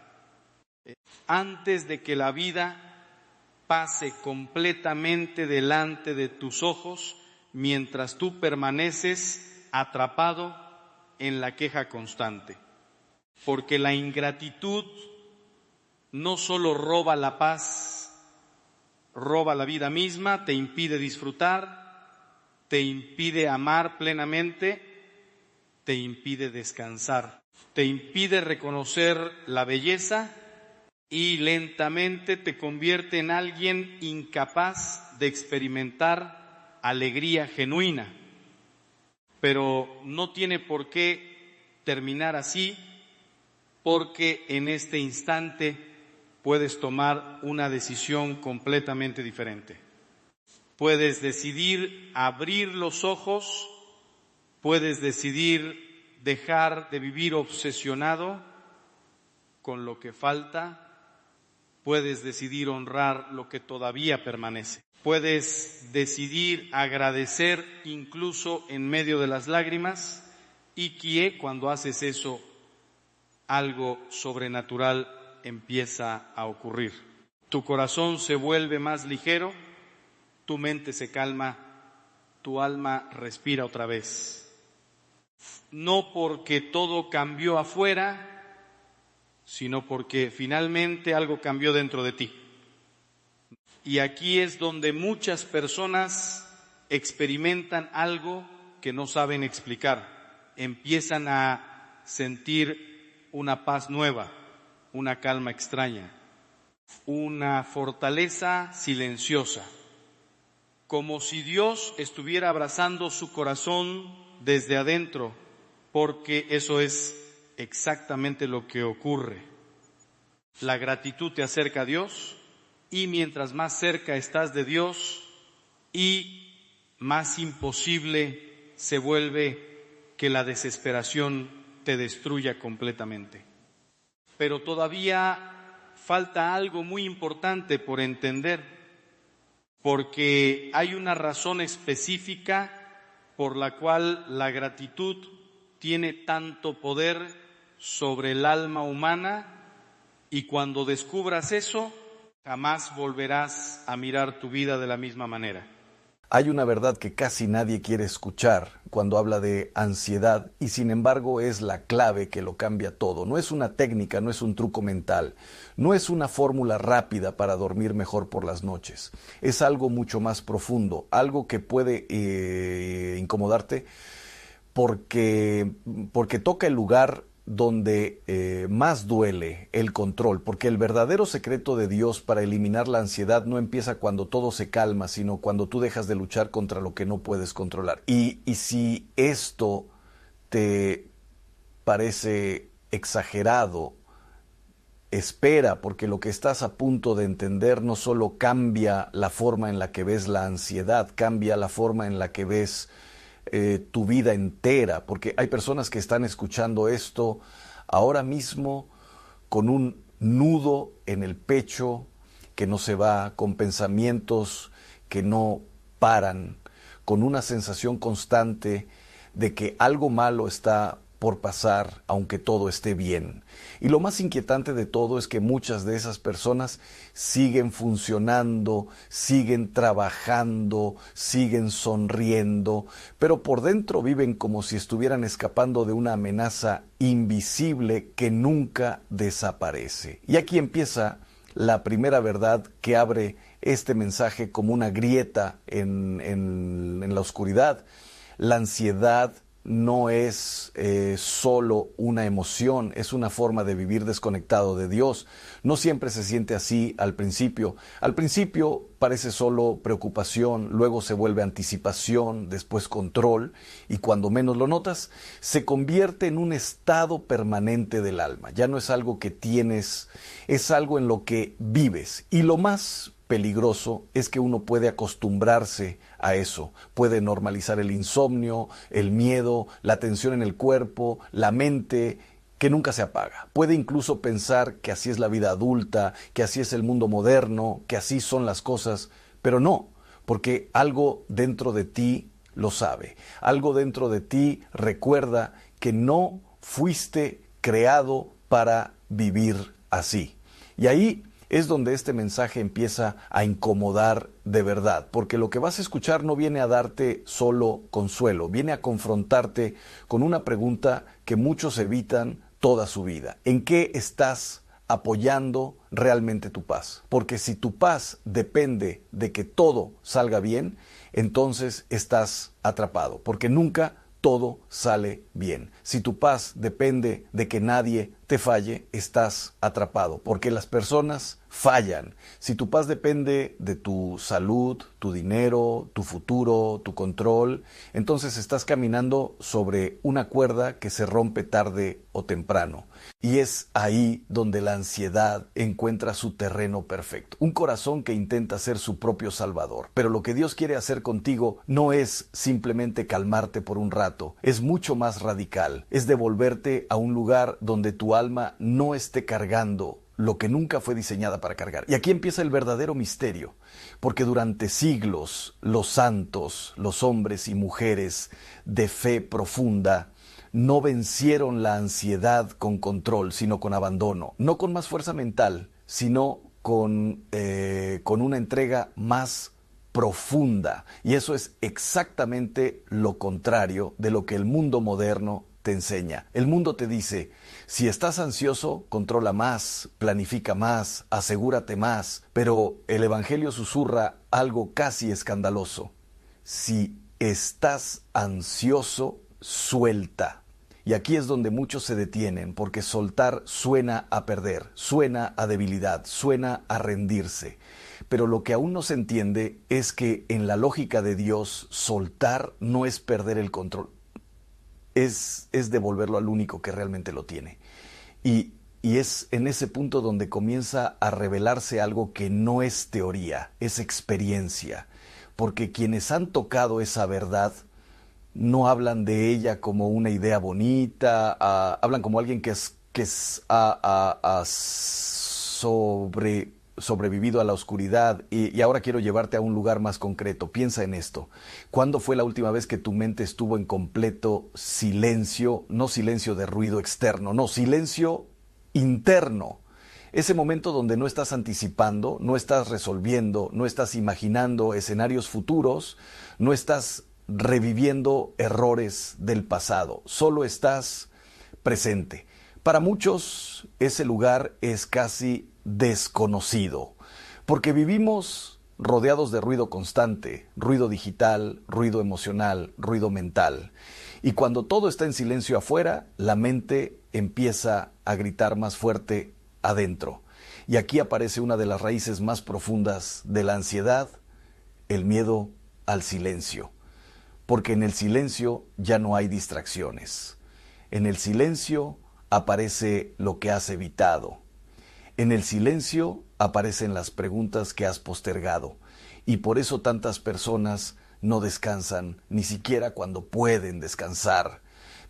antes de que la vida pase completamente delante de tus ojos mientras tú permaneces atrapado en la queja constante. Porque la ingratitud no solo roba la paz, roba la vida misma, te impide disfrutar, te impide amar plenamente, te impide descansar, te impide reconocer la belleza, y lentamente te convierte en alguien incapaz de experimentar alegría genuina. Pero no tiene por qué terminar así, porque en este instante puedes tomar una decisión completamente diferente. Puedes decidir abrir los ojos, puedes decidir dejar de vivir obsesionado con lo que falta, puedes decidir honrar lo que todavía permanece. Puedes decidir agradecer incluso en medio de las lágrimas, y que cuando haces eso, algo sobrenatural empieza a ocurrir. Tu corazón se vuelve más ligero, tu mente se calma, tu alma respira otra vez. No porque todo cambió afuera, sino porque finalmente algo cambió dentro de ti. Y aquí es donde muchas personas experimentan algo que no saben explicar. Empiezan a sentir una paz nueva, una calma extraña, una fortaleza silenciosa, como si Dios estuviera abrazando su corazón desde adentro, porque eso es exactamente lo que ocurre. La gratitud te acerca a Dios, y mientras más cerca estás de Dios, y más imposible se vuelve que la desesperación te destruya completamente. Pero todavía falta algo muy importante por entender, porque hay una razón específica por la cual la gratitud tiene tanto poder sobre el alma humana, y cuando descubras eso, jamás volverás a mirar tu vida de la misma manera. Hay una verdad que casi nadie quiere escuchar cuando habla de ansiedad y sin embargo es la clave que lo cambia todo. No es una técnica, no es un truco mental, no es una fórmula rápida para dormir mejor por las noches. Es algo mucho más profundo, algo que puede incomodarte porque toca el lugar donde más duele el control, porque el verdadero secreto de Dios para eliminar la ansiedad no empieza cuando todo se calma, sino cuando tú dejas de luchar contra lo que no puedes controlar. Y si esto te parece exagerado, espera, porque lo que estás a punto de entender no solo cambia la forma en la que ves la ansiedad, cambia la forma en la que ves tu vida entera, porque hay personas que están escuchando esto ahora mismo con un nudo en el pecho que no se va, con pensamientos que no paran, con una sensación constante de que algo malo está por pasar, aunque todo esté bien. Y lo más inquietante de todo es que muchas de esas personas siguen funcionando, siguen trabajando, siguen sonriendo, pero por dentro viven como si estuvieran escapando de una amenaza invisible que nunca desaparece. Y aquí empieza la primera verdad que abre este mensaje como una grieta en la oscuridad. La ansiedad no es solo una emoción, es una forma de vivir desconectado de Dios. No siempre se siente así al principio. Al principio parece solo preocupación, luego se vuelve anticipación, después control, y cuando menos lo notas, se convierte en un estado permanente del alma. Ya no es algo que tienes, es algo en lo que vives. Y lo más peligroso es que uno puede acostumbrarse a eso, puede normalizar el insomnio, el miedo, la tensión en el cuerpo, la mente que nunca se apaga. Puede incluso pensar que así es la vida adulta, que así es el mundo moderno, que así son las cosas, pero no, porque algo dentro de ti lo sabe, algo dentro de ti recuerda que no fuiste creado para vivir así. Y ahí es donde este mensaje empieza a incomodar de verdad, porque lo que vas a escuchar no viene a darte solo consuelo, viene a confrontarte con una pregunta que muchos evitan toda su vida. ¿En qué estás apoyando realmente tu paz? Porque si tu paz depende de que todo salga bien, entonces estás atrapado, porque nunca todo sale bien. Si tu paz depende de que nadie te falle, estás atrapado, porque las personas fallan. Si tu paz depende de tu salud, tu dinero, tu futuro, tu control, entonces estás caminando sobre una cuerda que se rompe tarde o temprano. Y es ahí donde la ansiedad encuentra su terreno perfecto. Un corazón que intenta ser su propio salvador. Pero lo que Dios quiere hacer contigo no es simplemente calmarte por un rato, es mucho más radical. Es devolverte a un lugar donde tu alma no esté cargando lo que nunca fue diseñada para cargar. Y aquí empieza el verdadero misterio, porque durante siglos los santos, los hombres y mujeres de fe profunda, no vencieron la ansiedad con control, sino con abandono, no con más fuerza mental, sino con una entrega más profunda. Y eso es exactamente lo contrario de lo que el mundo moderno te enseña. El mundo te dice, si estás ansioso, controla más, planifica más, asegúrate más. Pero el Evangelio susurra algo casi escandaloso. Si estás ansioso, suelta. Y aquí es donde muchos se detienen, porque soltar suena a perder, suena a debilidad, suena a rendirse. Pero lo que aún no se entiende es que en la lógica de Dios, soltar no es perder el control, es devolverlo al único que realmente lo tiene. Y es en ese punto donde comienza a revelarse algo que no es teoría, es experiencia. Porque quienes han tocado esa verdad no hablan de ella como una idea bonita, hablan como alguien que sobrevivido a la oscuridad y ahora quiero llevarte a un lugar más concreto. Piensa en esto. ¿Cuándo fue la última vez que tu mente estuvo en completo silencio? No silencio de ruido externo, no, silencio interno. Ese momento donde no estás anticipando, no estás resolviendo, no estás imaginando escenarios futuros, no estás reviviendo errores del pasado, solo estás presente. Para muchos ese lugar es casi desconocido, porque vivimos rodeados de ruido constante, ruido digital, ruido emocional, ruido mental. Y cuando todo está en silencio afuera, la mente empieza a gritar más fuerte adentro. Y aquí aparece una de las raíces más profundas de la ansiedad, el miedo al silencio. Porque en el silencio ya no hay distracciones. En el silencio aparece lo que has evitado. En el silencio aparecen las preguntas que has postergado. Y por eso tantas personas no descansan, ni siquiera cuando pueden descansar.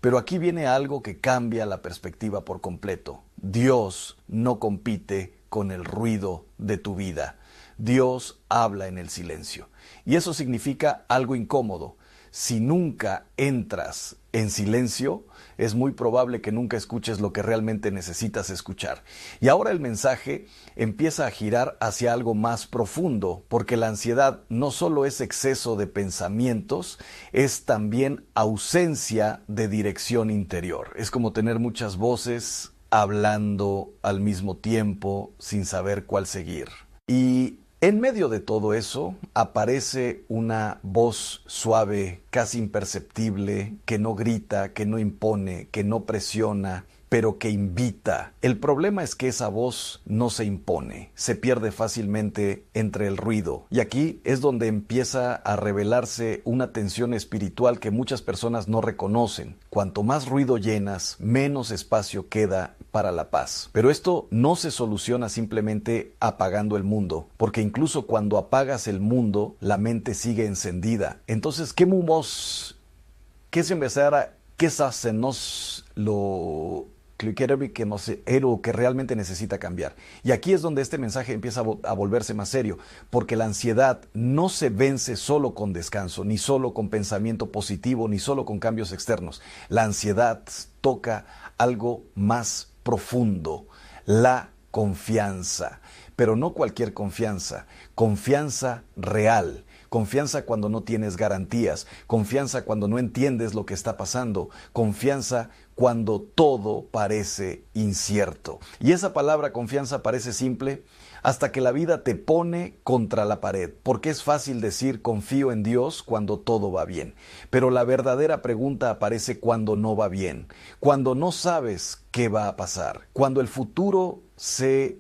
Pero aquí viene algo que cambia la perspectiva por completo. Dios no compite con el ruido de tu vida. Dios habla en el silencio. Y eso significa algo incómodo. Si nunca entras en silencio, es muy probable que nunca escuches lo que realmente necesitas escuchar. Y ahora el mensaje empieza a girar hacia algo más profundo, porque la ansiedad no solo es exceso de pensamientos, es también ausencia de dirección interior. Es como tener muchas voces hablando al mismo tiempo sin saber cuál seguir. Y en medio de todo eso aparece una voz suave, casi imperceptible, que no grita, que no impone, que no presiona, pero que invita. El problema es que esa voz no se impone, se pierde fácilmente entre el ruido. Y aquí es donde empieza a revelarse una tensión espiritual que muchas personas no reconocen. Cuanto más ruido llenas, menos espacio queda para la paz. Pero esto no se soluciona simplemente apagando el mundo, porque incluso cuando apagas el mundo, la mente sigue encendida. Entonces, ¿qué mumos? ¿Qué se empezará? ¿Qué se hace? Nos lo que realmente necesita cambiar. Y aquí es donde este mensaje empieza a volverse más serio, porque la ansiedad no se vence solo con descanso, ni solo con pensamiento positivo, ni solo con cambios externos. La ansiedad toca algo más profundo, la confianza. Pero no cualquier confianza, confianza real. Confianza cuando no tienes garantías, confianza cuando no entiendes lo que está pasando, confianza cuando todo parece incierto. Y esa palabra confianza parece simple hasta que la vida te pone contra la pared, porque es fácil decir confío en Dios cuando todo va bien. Pero la verdadera pregunta aparece cuando no va bien, cuando no sabes qué va a pasar, cuando el futuro se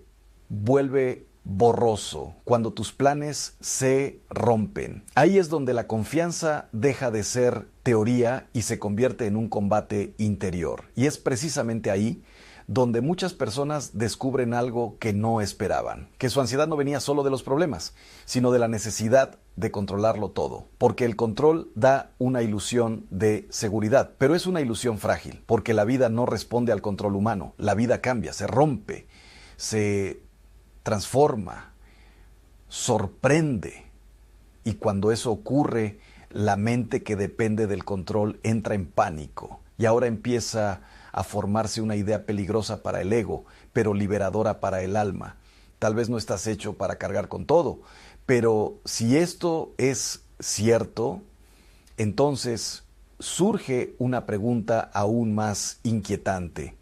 vuelve borroso, cuando tus planes se rompen. Ahí es donde la confianza deja de ser teoría y se convierte en un combate interior. Y es precisamente ahí donde muchas personas descubren algo que no esperaban, que su ansiedad no venía solo de los problemas, sino de la necesidad de controlarlo todo, porque el control da una ilusión de seguridad, pero es una ilusión frágil, porque la vida no responde al control humano, la vida cambia, se rompe, se transforma, sorprende. Y cuando eso ocurre, la mente que depende del control entra en pánico. Y ahora empieza a formarse una idea peligrosa para el ego, pero liberadora para el alma. Tal vez no estás hecho para cargar con todo, pero si esto es cierto, entonces surge una pregunta aún más inquietante.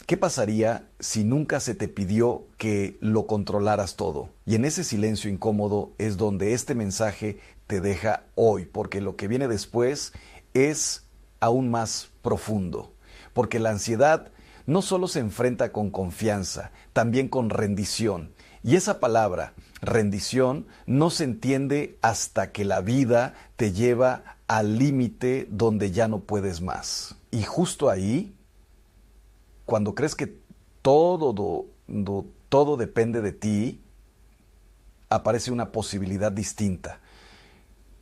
¿Qué pasaría si nunca se te pidió que lo controlaras todo? Y en ese silencio incómodo es donde este mensaje te deja hoy, porque lo que viene después es aún más profundo. Porque la ansiedad no solo se enfrenta con confianza, también con rendición. Y esa palabra, rendición, no se entiende hasta que la vida te lleva al límite donde ya no puedes más. Y justo ahí, cuando crees que todo depende de ti, aparece una posibilidad distinta.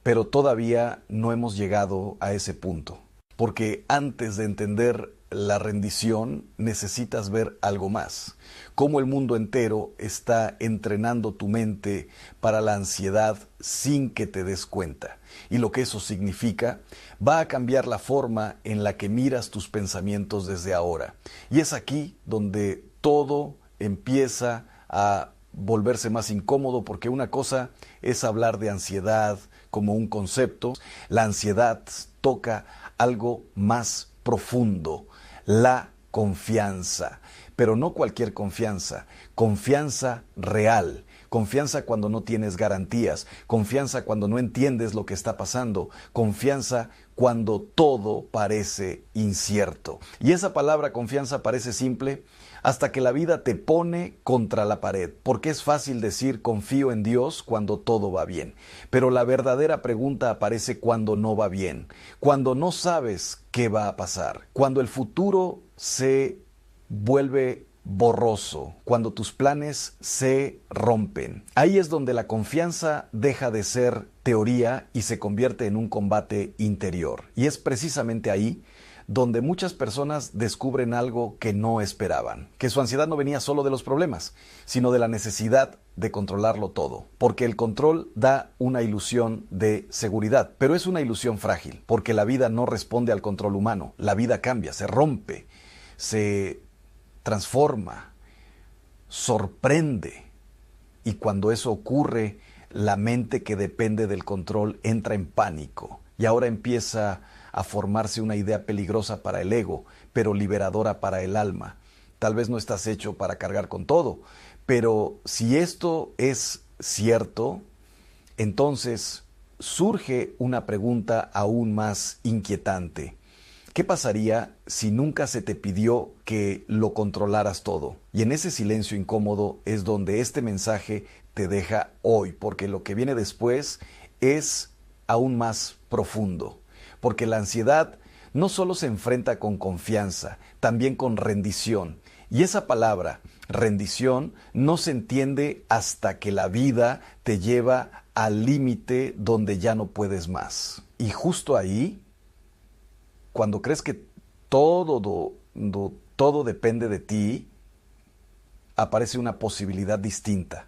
Pero todavía no hemos llegado a ese punto. Porque antes de entender la rendición, necesitas ver algo más. Cómo el mundo entero está entrenando tu mente para la ansiedad sin que te des cuenta. Y lo que eso significa va a cambiar la forma en la que miras tus pensamientos desde ahora. Y es aquí donde todo empieza a volverse más incómodo, porque una cosa es hablar de ansiedad como un concepto. La ansiedad toca algo más profundo, la confianza, pero no cualquier confianza, confianza real, confianza cuando no tienes garantías, confianza cuando no entiendes lo que está pasando, confianza cuando todo parece incierto. Y esa palabra confianza parece simple hasta que la vida te pone contra la pared, porque es fácil decir confío en Dios cuando todo va bien, pero la verdadera pregunta aparece cuando no va bien, cuando no sabes qué va a pasar, cuando el futuro se vuelve borroso, cuando tus planes se rompen. Ahí es donde la confianza deja de ser teoría y se convierte en un combate interior. Y es precisamente ahí donde muchas personas descubren algo que no esperaban, que su ansiedad no venía solo de los problemas, sino de la necesidad de controlarlo todo, porque el control da una ilusión de seguridad, pero es una ilusión frágil, porque la vida no responde al control humano, la vida cambia, se rompe, se transforma, sorprende, y cuando eso ocurre, la mente que depende del control entra en pánico, y ahora empieza a formarse una idea peligrosa para el ego, pero liberadora para el alma. Tal vez no estás hecho para cargar con todo, pero si esto es cierto, entonces surge una pregunta aún más inquietante. ¿Qué pasaría si nunca se te pidió que lo controlaras todo? Y en ese silencio incómodo es donde este mensaje te deja hoy, porque lo que viene después es aún más profundo. Porque la ansiedad no solo se enfrenta con confianza, también con rendición. Y esa palabra, rendición, no se entiende hasta que la vida te lleva al límite donde ya no puedes más. Y justo ahí, cuando crees que todo depende de ti, aparece una posibilidad distinta.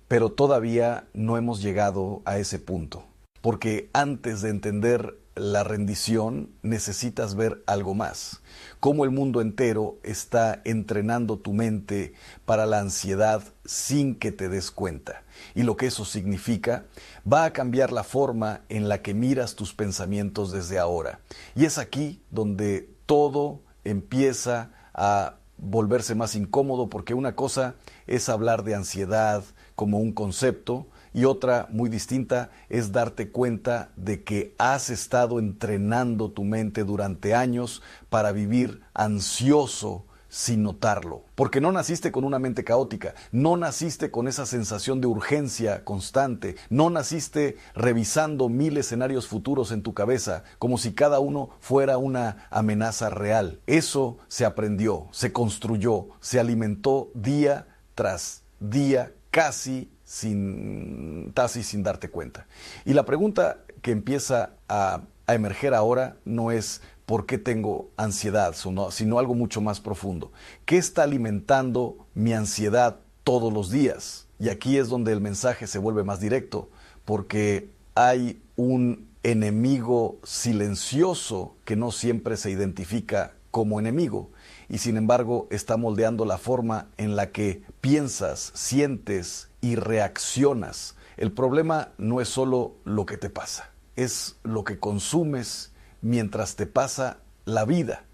Pero todavía no hemos llegado a ese punto. Porque antes de entender la rendición, necesitas ver algo más. Cómo el mundo entero está entrenando tu mente para la ansiedad sin que te des cuenta. Y lo que eso significa va a cambiar la forma en la que miras tus pensamientos desde ahora. Y es aquí donde todo empieza a volverse más incómodo, porque una cosa es hablar de ansiedad como un concepto, y otra muy distinta es darte cuenta de que has estado entrenando tu mente durante años para vivir ansioso sin notarlo. Porque no naciste con una mente caótica, no naciste con esa sensación de urgencia constante, no naciste revisando 1000 escenarios futuros en tu cabeza, como si cada uno fuera una amenaza real. Eso se aprendió, se construyó, se alimentó día tras día, casi sin darte cuenta. Y la pregunta que empieza a emerger ahora no es ¿por qué tengo ansiedad?, sino algo mucho más profundo. ¿Qué está alimentando mi ansiedad todos los días? Y aquí es donde el mensaje se vuelve más directo, porque hay un enemigo silencioso que no siempre se identifica como enemigo, y sin embargo está moldeando la forma en la que piensas, sientes y reaccionas. El problema no es solo lo que te pasa, es lo que consumes mientras te pasa la vida.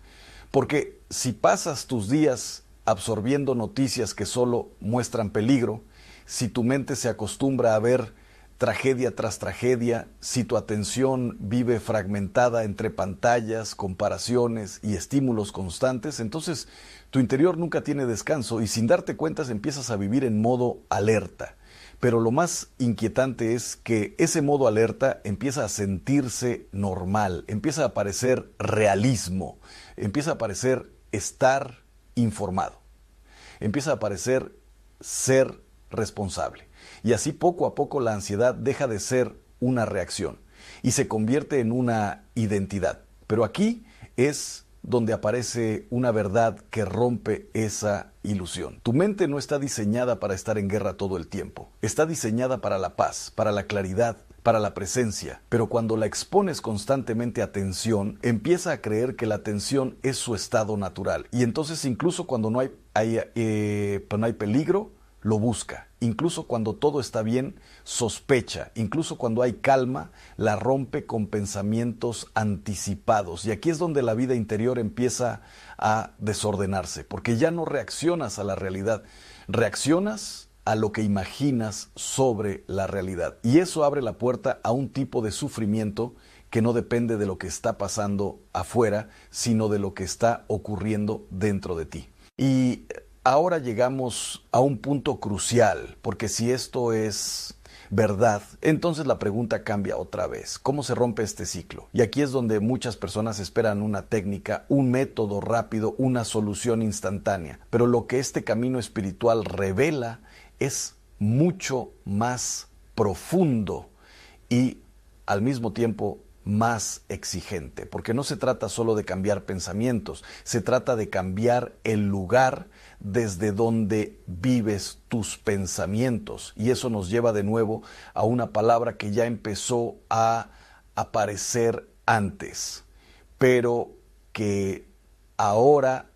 Porque si pasas tus días absorbiendo noticias que solo muestran peligro, si tu mente se acostumbra a ver tragedia tras tragedia, si tu atención vive fragmentada entre pantallas, comparaciones y estímulos constantes, entonces tu interior nunca tiene descanso y sin darte cuenta empiezas a vivir en modo alerta. Pero lo más inquietante es que ese modo alerta empieza a sentirse normal, empieza a aparecer realismo, empieza a aparecer estar informado, empieza a aparecer ser responsable. Y así poco a poco la ansiedad deja de ser una reacción y se convierte en una identidad. Pero aquí es donde aparece una verdad que rompe esa ilusión. Tu mente no está diseñada para estar en guerra todo el tiempo. Está diseñada para la paz, para la claridad, para la presencia. Pero cuando la expones constantemente a tensión, empieza a creer que la tensión es su estado natural. Y entonces incluso cuando no hay peligro, lo busca. Incluso cuando todo está bien, sospecha. Incluso cuando hay calma, la rompe con pensamientos anticipados. Y aquí es donde la vida interior empieza a desordenarse, porque ya no reaccionas a la realidad, reaccionas a lo que imaginas sobre la realidad. Y eso abre la puerta a un tipo de sufrimiento que no depende de lo que está pasando afuera, sino de lo que está ocurriendo dentro de ti. Y ahora llegamos a un punto crucial, porque si esto es verdad, entonces la pregunta cambia otra vez. ¿Cómo se rompe este ciclo? Y aquí es donde muchas personas esperan una técnica, un método rápido, una solución instantánea. Pero lo que este camino espiritual revela es mucho más profundo y al mismo tiempo más exigente, porque no se trata solo de cambiar pensamientos, se trata de cambiar el lugar desde donde vives tus pensamientos. Y eso nos lleva de nuevo a una palabra que ya empezó a aparecer antes, pero que ahora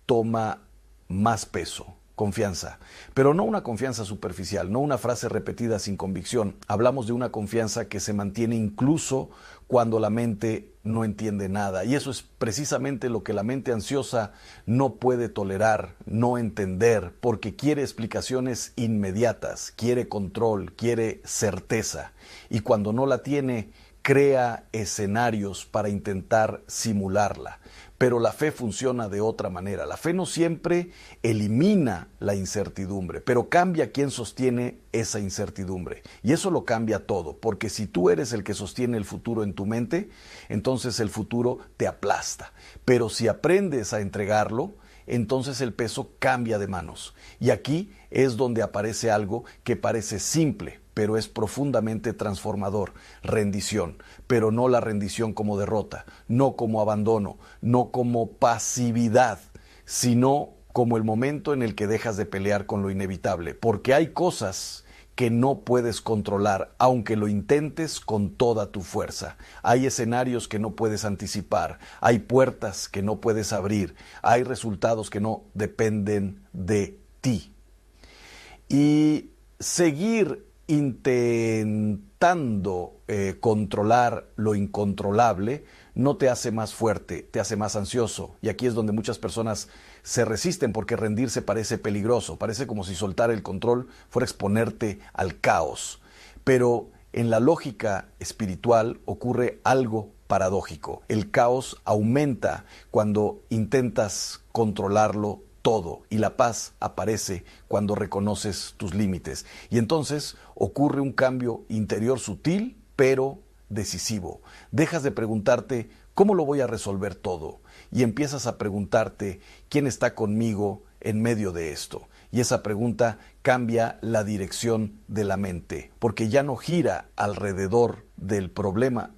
toma más peso. Confianza, pero no una confianza superficial, no una frase repetida sin convicción. Hablamos de una confianza que se mantiene incluso cuando la mente no entiende nada. Y eso es precisamente lo que la mente ansiosa no puede tolerar, no entender, porque quiere explicaciones inmediatas, quiere control, quiere certeza. Y cuando no la tiene, crea escenarios para intentar simularla. Pero la fe funciona de otra manera. La fe no siempre elimina la incertidumbre, pero cambia quién sostiene esa incertidumbre. Y eso lo cambia todo, porque si tú eres el que sostiene el futuro en tu mente, entonces el futuro te aplasta. Pero si aprendes a entregarlo, entonces el peso cambia de manos. Y aquí es donde aparece algo que parece simple, pero es profundamente transformador. Rendición, pero no la rendición como derrota, no como abandono, no como pasividad, sino como el momento en el que dejas de pelear con lo inevitable, porque hay cosas que no puedes controlar, aunque lo intentes con toda tu fuerza. Hay escenarios que no puedes anticipar, hay puertas que no puedes abrir, hay resultados que no dependen de ti. Y seguir intentando controlar lo incontrolable no te hace más fuerte, te hace más ansioso. Y aquí es donde muchas personas se resisten, porque rendirse parece peligroso, parece como si soltar el control fuera exponerte al caos. Pero en la lógica espiritual ocurre algo paradójico. El caos aumenta cuando intentas controlarlo todo, y la paz aparece cuando reconoces tus límites. Y entonces ocurre un cambio interior sutil, pero decisivo. Dejas de preguntarte ¿cómo lo voy a resolver todo? Y empiezas a preguntarte ¿quién está conmigo en medio de esto? Y esa pregunta cambia la dirección de la mente, porque ya no gira alrededor del problema,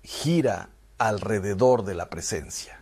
gira alrededor de la presencia.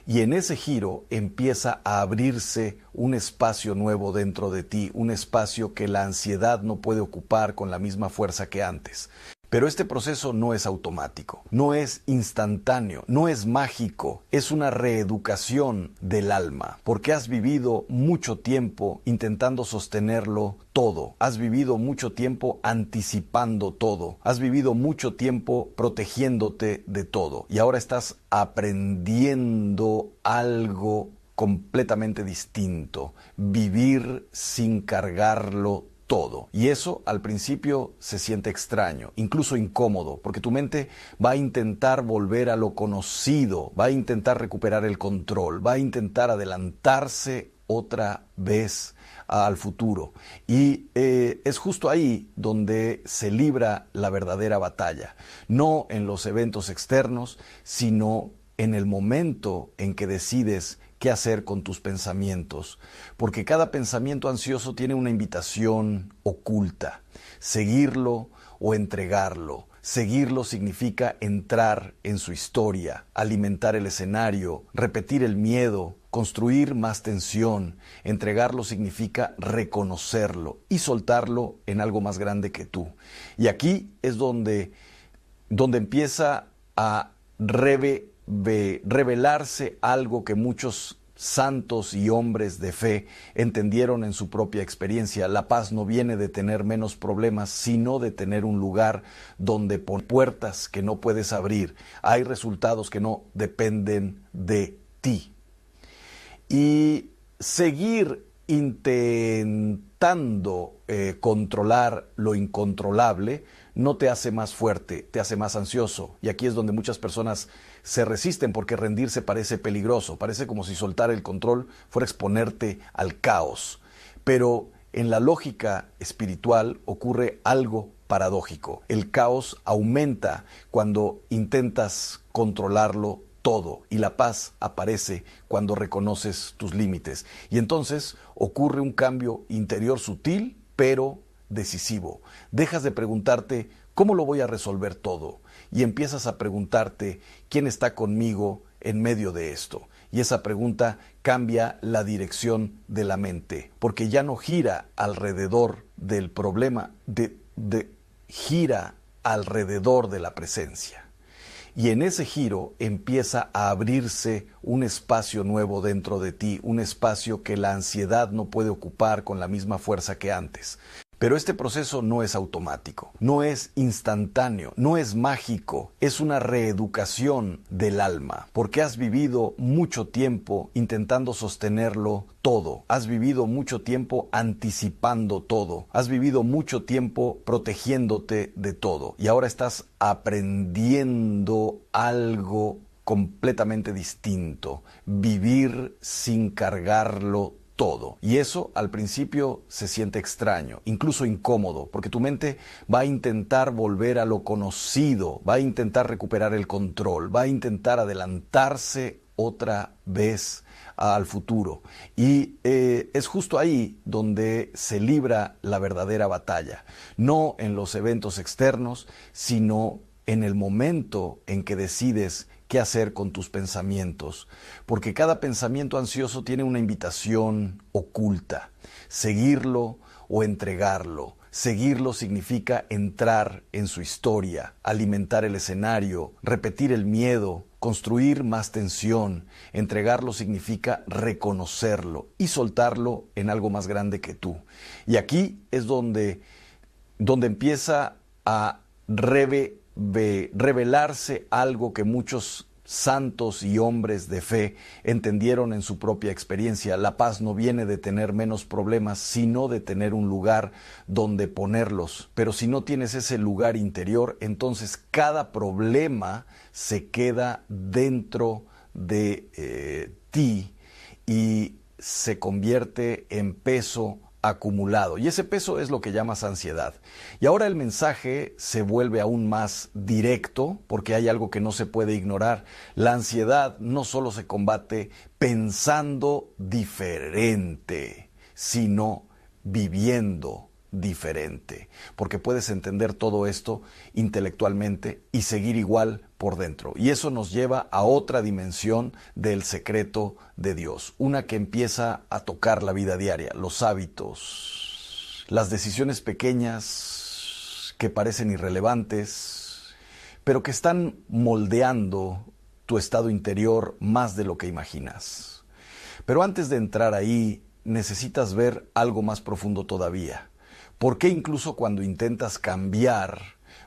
Y en ese giro empieza a abrirse un espacio nuevo dentro de ti, un espacio que la ansiedad no puede ocupar con la misma fuerza que antes. Pero este proceso no es automático, no es instantáneo, no es mágico, es una reeducación del alma, porque has vivido mucho tiempo intentando sostenerlo todo, has vivido mucho tiempo anticipando todo, has vivido mucho tiempo protegiéndote de todo y ahora estás aprendiendo algo completamente distinto, vivir sin cargarlo todo. Y eso al principio se siente extraño, incluso incómodo, porque tu mente va a intentar volver a lo conocido, va a intentar recuperar el control, va a intentar adelantarse otra vez al futuro. Y es justo ahí donde se libra la verdadera batalla, no en los eventos externos, sino en el momento en que decides qué hacer con tus pensamientos, porque cada pensamiento ansioso tiene una invitación oculta, seguirlo o entregarlo. Seguirlo significa entrar en su historia, alimentar el escenario, repetir el miedo, construir más tensión. Entregarlo significa reconocerlo y soltarlo en algo más grande que tú. Y aquí es donde empieza a revelarse algo que muchos santos y hombres de fe entendieron en su propia experiencia. La paz no viene de tener menos problemas, sino de tener un lugar donde poner puertas que no puedes abrir. Hay resultados que no dependen de ti. Y seguir intentando controlar lo incontrolable no te hace más fuerte, te hace más ansioso. Y aquí es donde muchas personas se resisten porque rendirse parece peligroso, parece como si soltar el control fuera exponerte al caos. Pero en la lógica espiritual ocurre algo paradójico. El caos aumenta cuando intentas controlarlo todo y la paz aparece cuando reconoces tus límites. Y entonces ocurre un cambio interior sutil, pero decisivo. Dejas de preguntarte ¿cómo lo voy a resolver todo? Y empiezas a preguntarte ¿quién está conmigo en medio de esto? Y esa pregunta cambia la dirección de la mente, porque ya no gira alrededor del problema, gira alrededor de la presencia. Y en ese giro empieza a abrirse un espacio nuevo dentro de ti, un espacio que la ansiedad no puede ocupar con la misma fuerza que antes. Pero este proceso no es automático, no es instantáneo, no es mágico, es una reeducación del alma, porque has vivido mucho tiempo intentando sostenerlo todo, has vivido mucho tiempo anticipando todo, has vivido mucho tiempo protegiéndote de todo y ahora estás aprendiendo algo completamente distinto, vivir sin cargarlo todo. Y eso al principio se siente extraño, incluso incómodo, porque tu mente va a intentar volver a lo conocido, va a intentar recuperar el control, va a intentar adelantarse otra vez al futuro. Y es justo ahí donde se libra la verdadera batalla, no en los eventos externos, sino en el momento en que decides qué hacer con tus pensamientos, porque cada pensamiento ansioso tiene una invitación oculta, seguirlo o entregarlo. Seguirlo significa entrar en su historia, alimentar el escenario, repetir el miedo, construir más tensión. Entregarlo significa reconocerlo y soltarlo en algo más grande que tú. Y aquí es donde empieza a revelarse algo que muchos santos y hombres de fe entendieron en su propia experiencia. La paz no viene de tener menos problemas, sino de tener un lugar donde ponerlos. Pero si no tienes ese lugar interior, entonces cada problema se queda dentro de ti y se convierte en peso acumulado. Y ese peso es lo que llamas ansiedad. Y ahora el mensaje se vuelve aún más directo porque hay algo que no se puede ignorar. La ansiedad no solo se combate pensando diferente, sino viviendo diferente, porque puedes entender todo esto intelectualmente y seguir igual por dentro. Y eso nos lleva a otra dimensión del secreto de Dios, una que empieza a tocar la vida diaria, los hábitos, las decisiones pequeñas que parecen irrelevantes, pero que están moldeando tu estado interior más de lo que imaginas. Pero antes de entrar ahí, necesitas ver algo más profundo todavía. ¿Por qué incluso cuando intentas cambiar,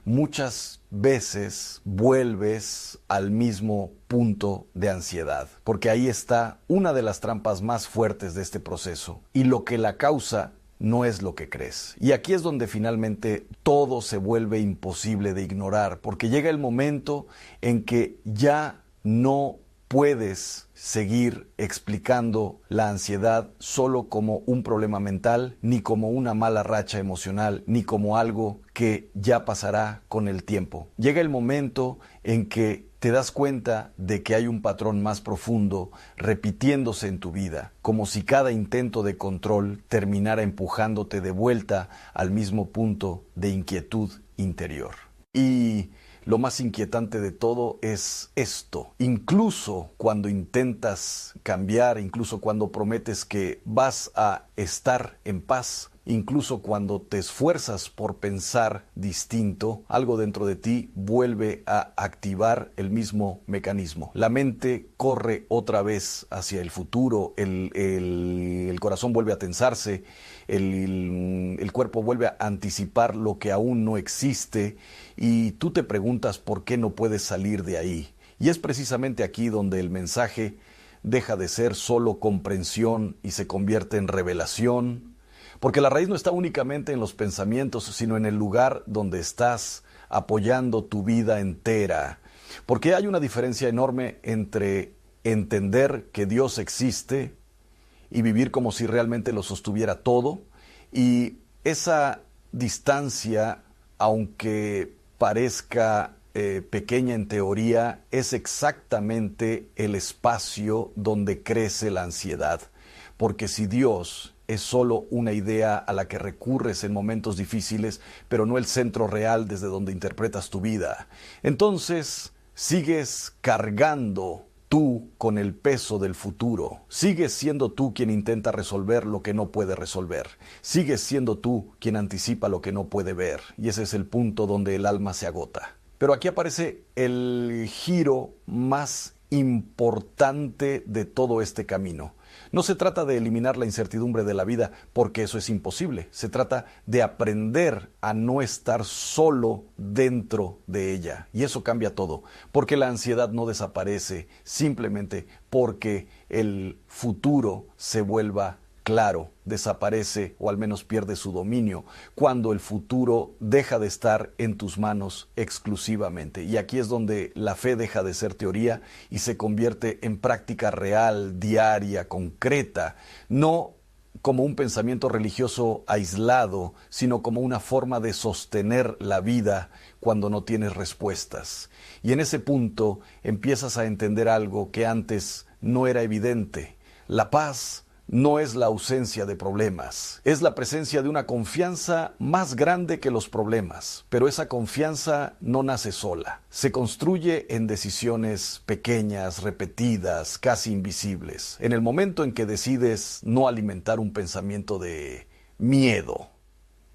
muchas veces vuelves al mismo punto de ansiedad? Porque ahí está una de las trampas más fuertes de este proceso. Y lo que la causa no es lo que crees. Y aquí es donde finalmente todo se vuelve imposible de ignorar, porque llega el momento en que ya no puedes seguir explicando la ansiedad solo como un problema mental, ni como una mala racha emocional, ni como algo que ya pasará con el tiempo. Llega el momento en que te das cuenta de que hay un patrón más profundo repitiéndose en tu vida, como si cada intento de control terminara empujándote de vuelta al mismo punto de inquietud interior. Y lo más inquietante de todo es esto. Incluso cuando intentas cambiar, incluso cuando prometes que vas a estar en paz, incluso cuando te esfuerzas por pensar distinto, algo dentro de ti vuelve a activar el mismo mecanismo. La mente corre otra vez hacia el futuro, el corazón vuelve a tensarse, el cuerpo vuelve a anticipar lo que aún no existe y tú te preguntas por qué no puedes salir de ahí. Y es precisamente aquí donde el mensaje deja de ser solo comprensión y se convierte en revelación, porque la raíz no está únicamente en los pensamientos, sino en el lugar donde estás apoyando tu vida entera. Porque hay una diferencia enorme entre entender que Dios existe y vivir como si realmente lo sostuviera todo. Y esa distancia, aunque parezca pequeña en teoría, es exactamente el espacio donde crece la ansiedad. Porque si Dios es solo una idea a la que recurres en momentos difíciles, pero no el centro real desde donde interpretas tu vida, entonces sigues cargando tú con el peso del futuro. Sigues siendo tú quien intenta resolver lo que no puede resolver. Sigues siendo tú quien anticipa lo que no puede ver. Y ese es el punto donde el alma se agota. Pero aquí aparece el giro más importante de todo este camino. No se trata de eliminar la incertidumbre de la vida, porque eso es imposible. Se trata de aprender a no estar solo dentro de ella. Y eso cambia todo, porque la ansiedad no desaparece simplemente porque el futuro se vuelva claro. Desaparece, o al menos pierde su dominio, cuando el futuro deja de estar en tus manos exclusivamente. Y aquí es donde la fe deja de ser teoría y se convierte en práctica real, diaria, concreta, no como un pensamiento religioso aislado, sino como una forma de sostener la vida cuando no tienes respuestas. Y en ese punto empiezas a entender algo que antes no era evidente. La paz no es la ausencia de problemas, es la presencia de una confianza más grande que los problemas. Pero esa confianza no nace sola, se construye en decisiones pequeñas, repetidas, casi invisibles. En el momento en que decides no alimentar un pensamiento de miedo,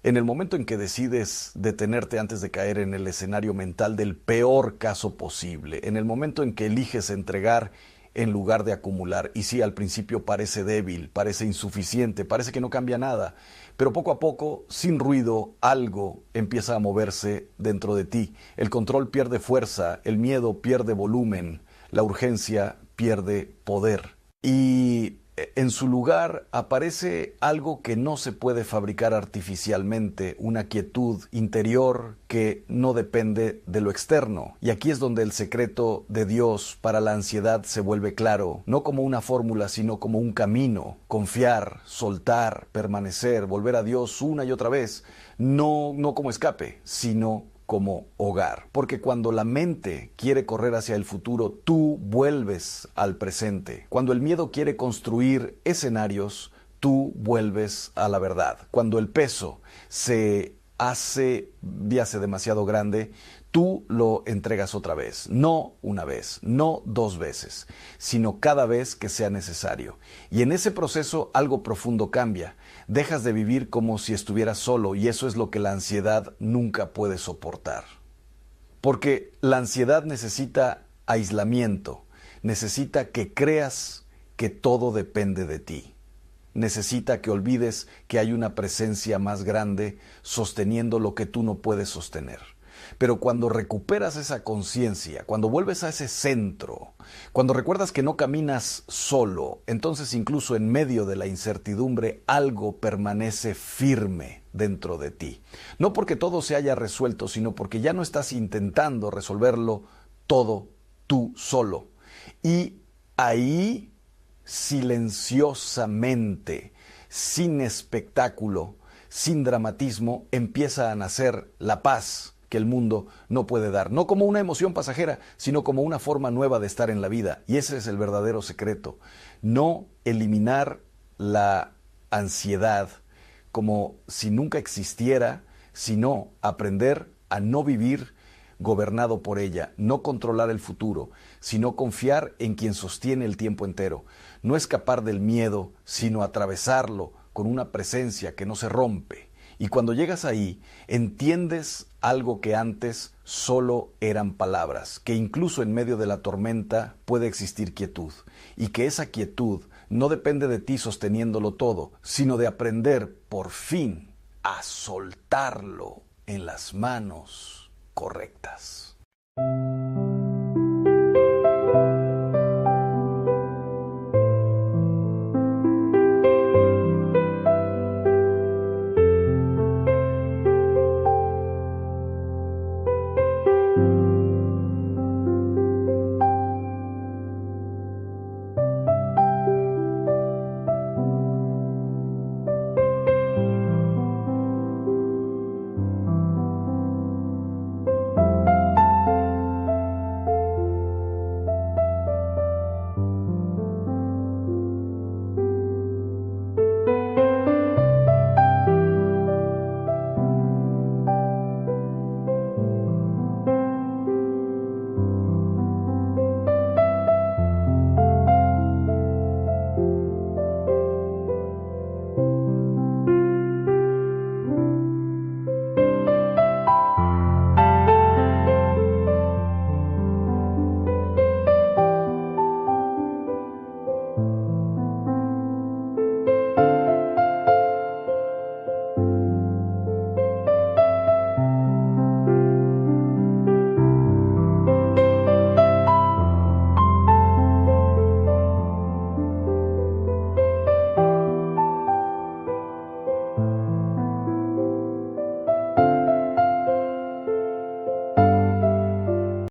en el momento en que decides detenerte antes de caer en el escenario mental del peor caso posible, en el momento en que eliges entregar en lugar de acumular. Y sí, al principio parece débil, parece insuficiente, parece que no cambia nada, pero poco a poco, sin ruido, algo empieza a moverse dentro de ti. El control pierde fuerza, el miedo pierde volumen, la urgencia pierde poder. Y en su lugar aparece algo que no se puede fabricar artificialmente, una quietud interior que no depende de lo externo. Y aquí es donde el secreto de Dios para la ansiedad se vuelve claro, no como una fórmula, sino como un camino. Confiar, soltar, permanecer, volver a Dios una y otra vez, no como escape, sino como hogar. Porque cuando la mente quiere correr hacia el futuro, tú vuelves al presente. Cuando el miedo quiere construir escenarios, tú vuelves a la verdad. Cuando el peso se hace demasiado grande, tú lo entregas otra vez, no una vez, no 2 veces, sino cada vez que sea necesario. Y en ese proceso algo profundo cambia. Dejas de vivir como si estuvieras solo, y eso es lo que la ansiedad nunca puede soportar. Porque la ansiedad necesita aislamiento, necesita que creas que todo depende de ti. Necesita que olvides que hay una presencia más grande sosteniendo lo que tú no puedes sostener. Pero cuando recuperas esa conciencia, cuando vuelves a ese centro, cuando recuerdas que no caminas solo, entonces incluso en medio de la incertidumbre algo permanece firme dentro de ti. No porque todo se haya resuelto, sino porque ya no estás intentando resolverlo todo tú solo. Y ahí, silenciosamente, sin espectáculo, sin dramatismo, empieza a nacer la paz que el mundo no puede dar. No como una emoción pasajera, sino como una forma nueva de estar en la vida. Y ese es el verdadero secreto. No eliminar la ansiedad como si nunca existiera, sino aprender a no vivir gobernado por ella, no controlar el futuro, sino confiar en quien sostiene el tiempo entero. No escapar del miedo, sino atravesarlo con una presencia que no se rompe. Y cuando llegas ahí, entiendes algo que antes solo eran palabras, que incluso en medio de la tormenta puede existir quietud, y que esa quietud no depende de ti sosteniéndolo todo, sino de aprender por fin a soltarlo en las manos correctas.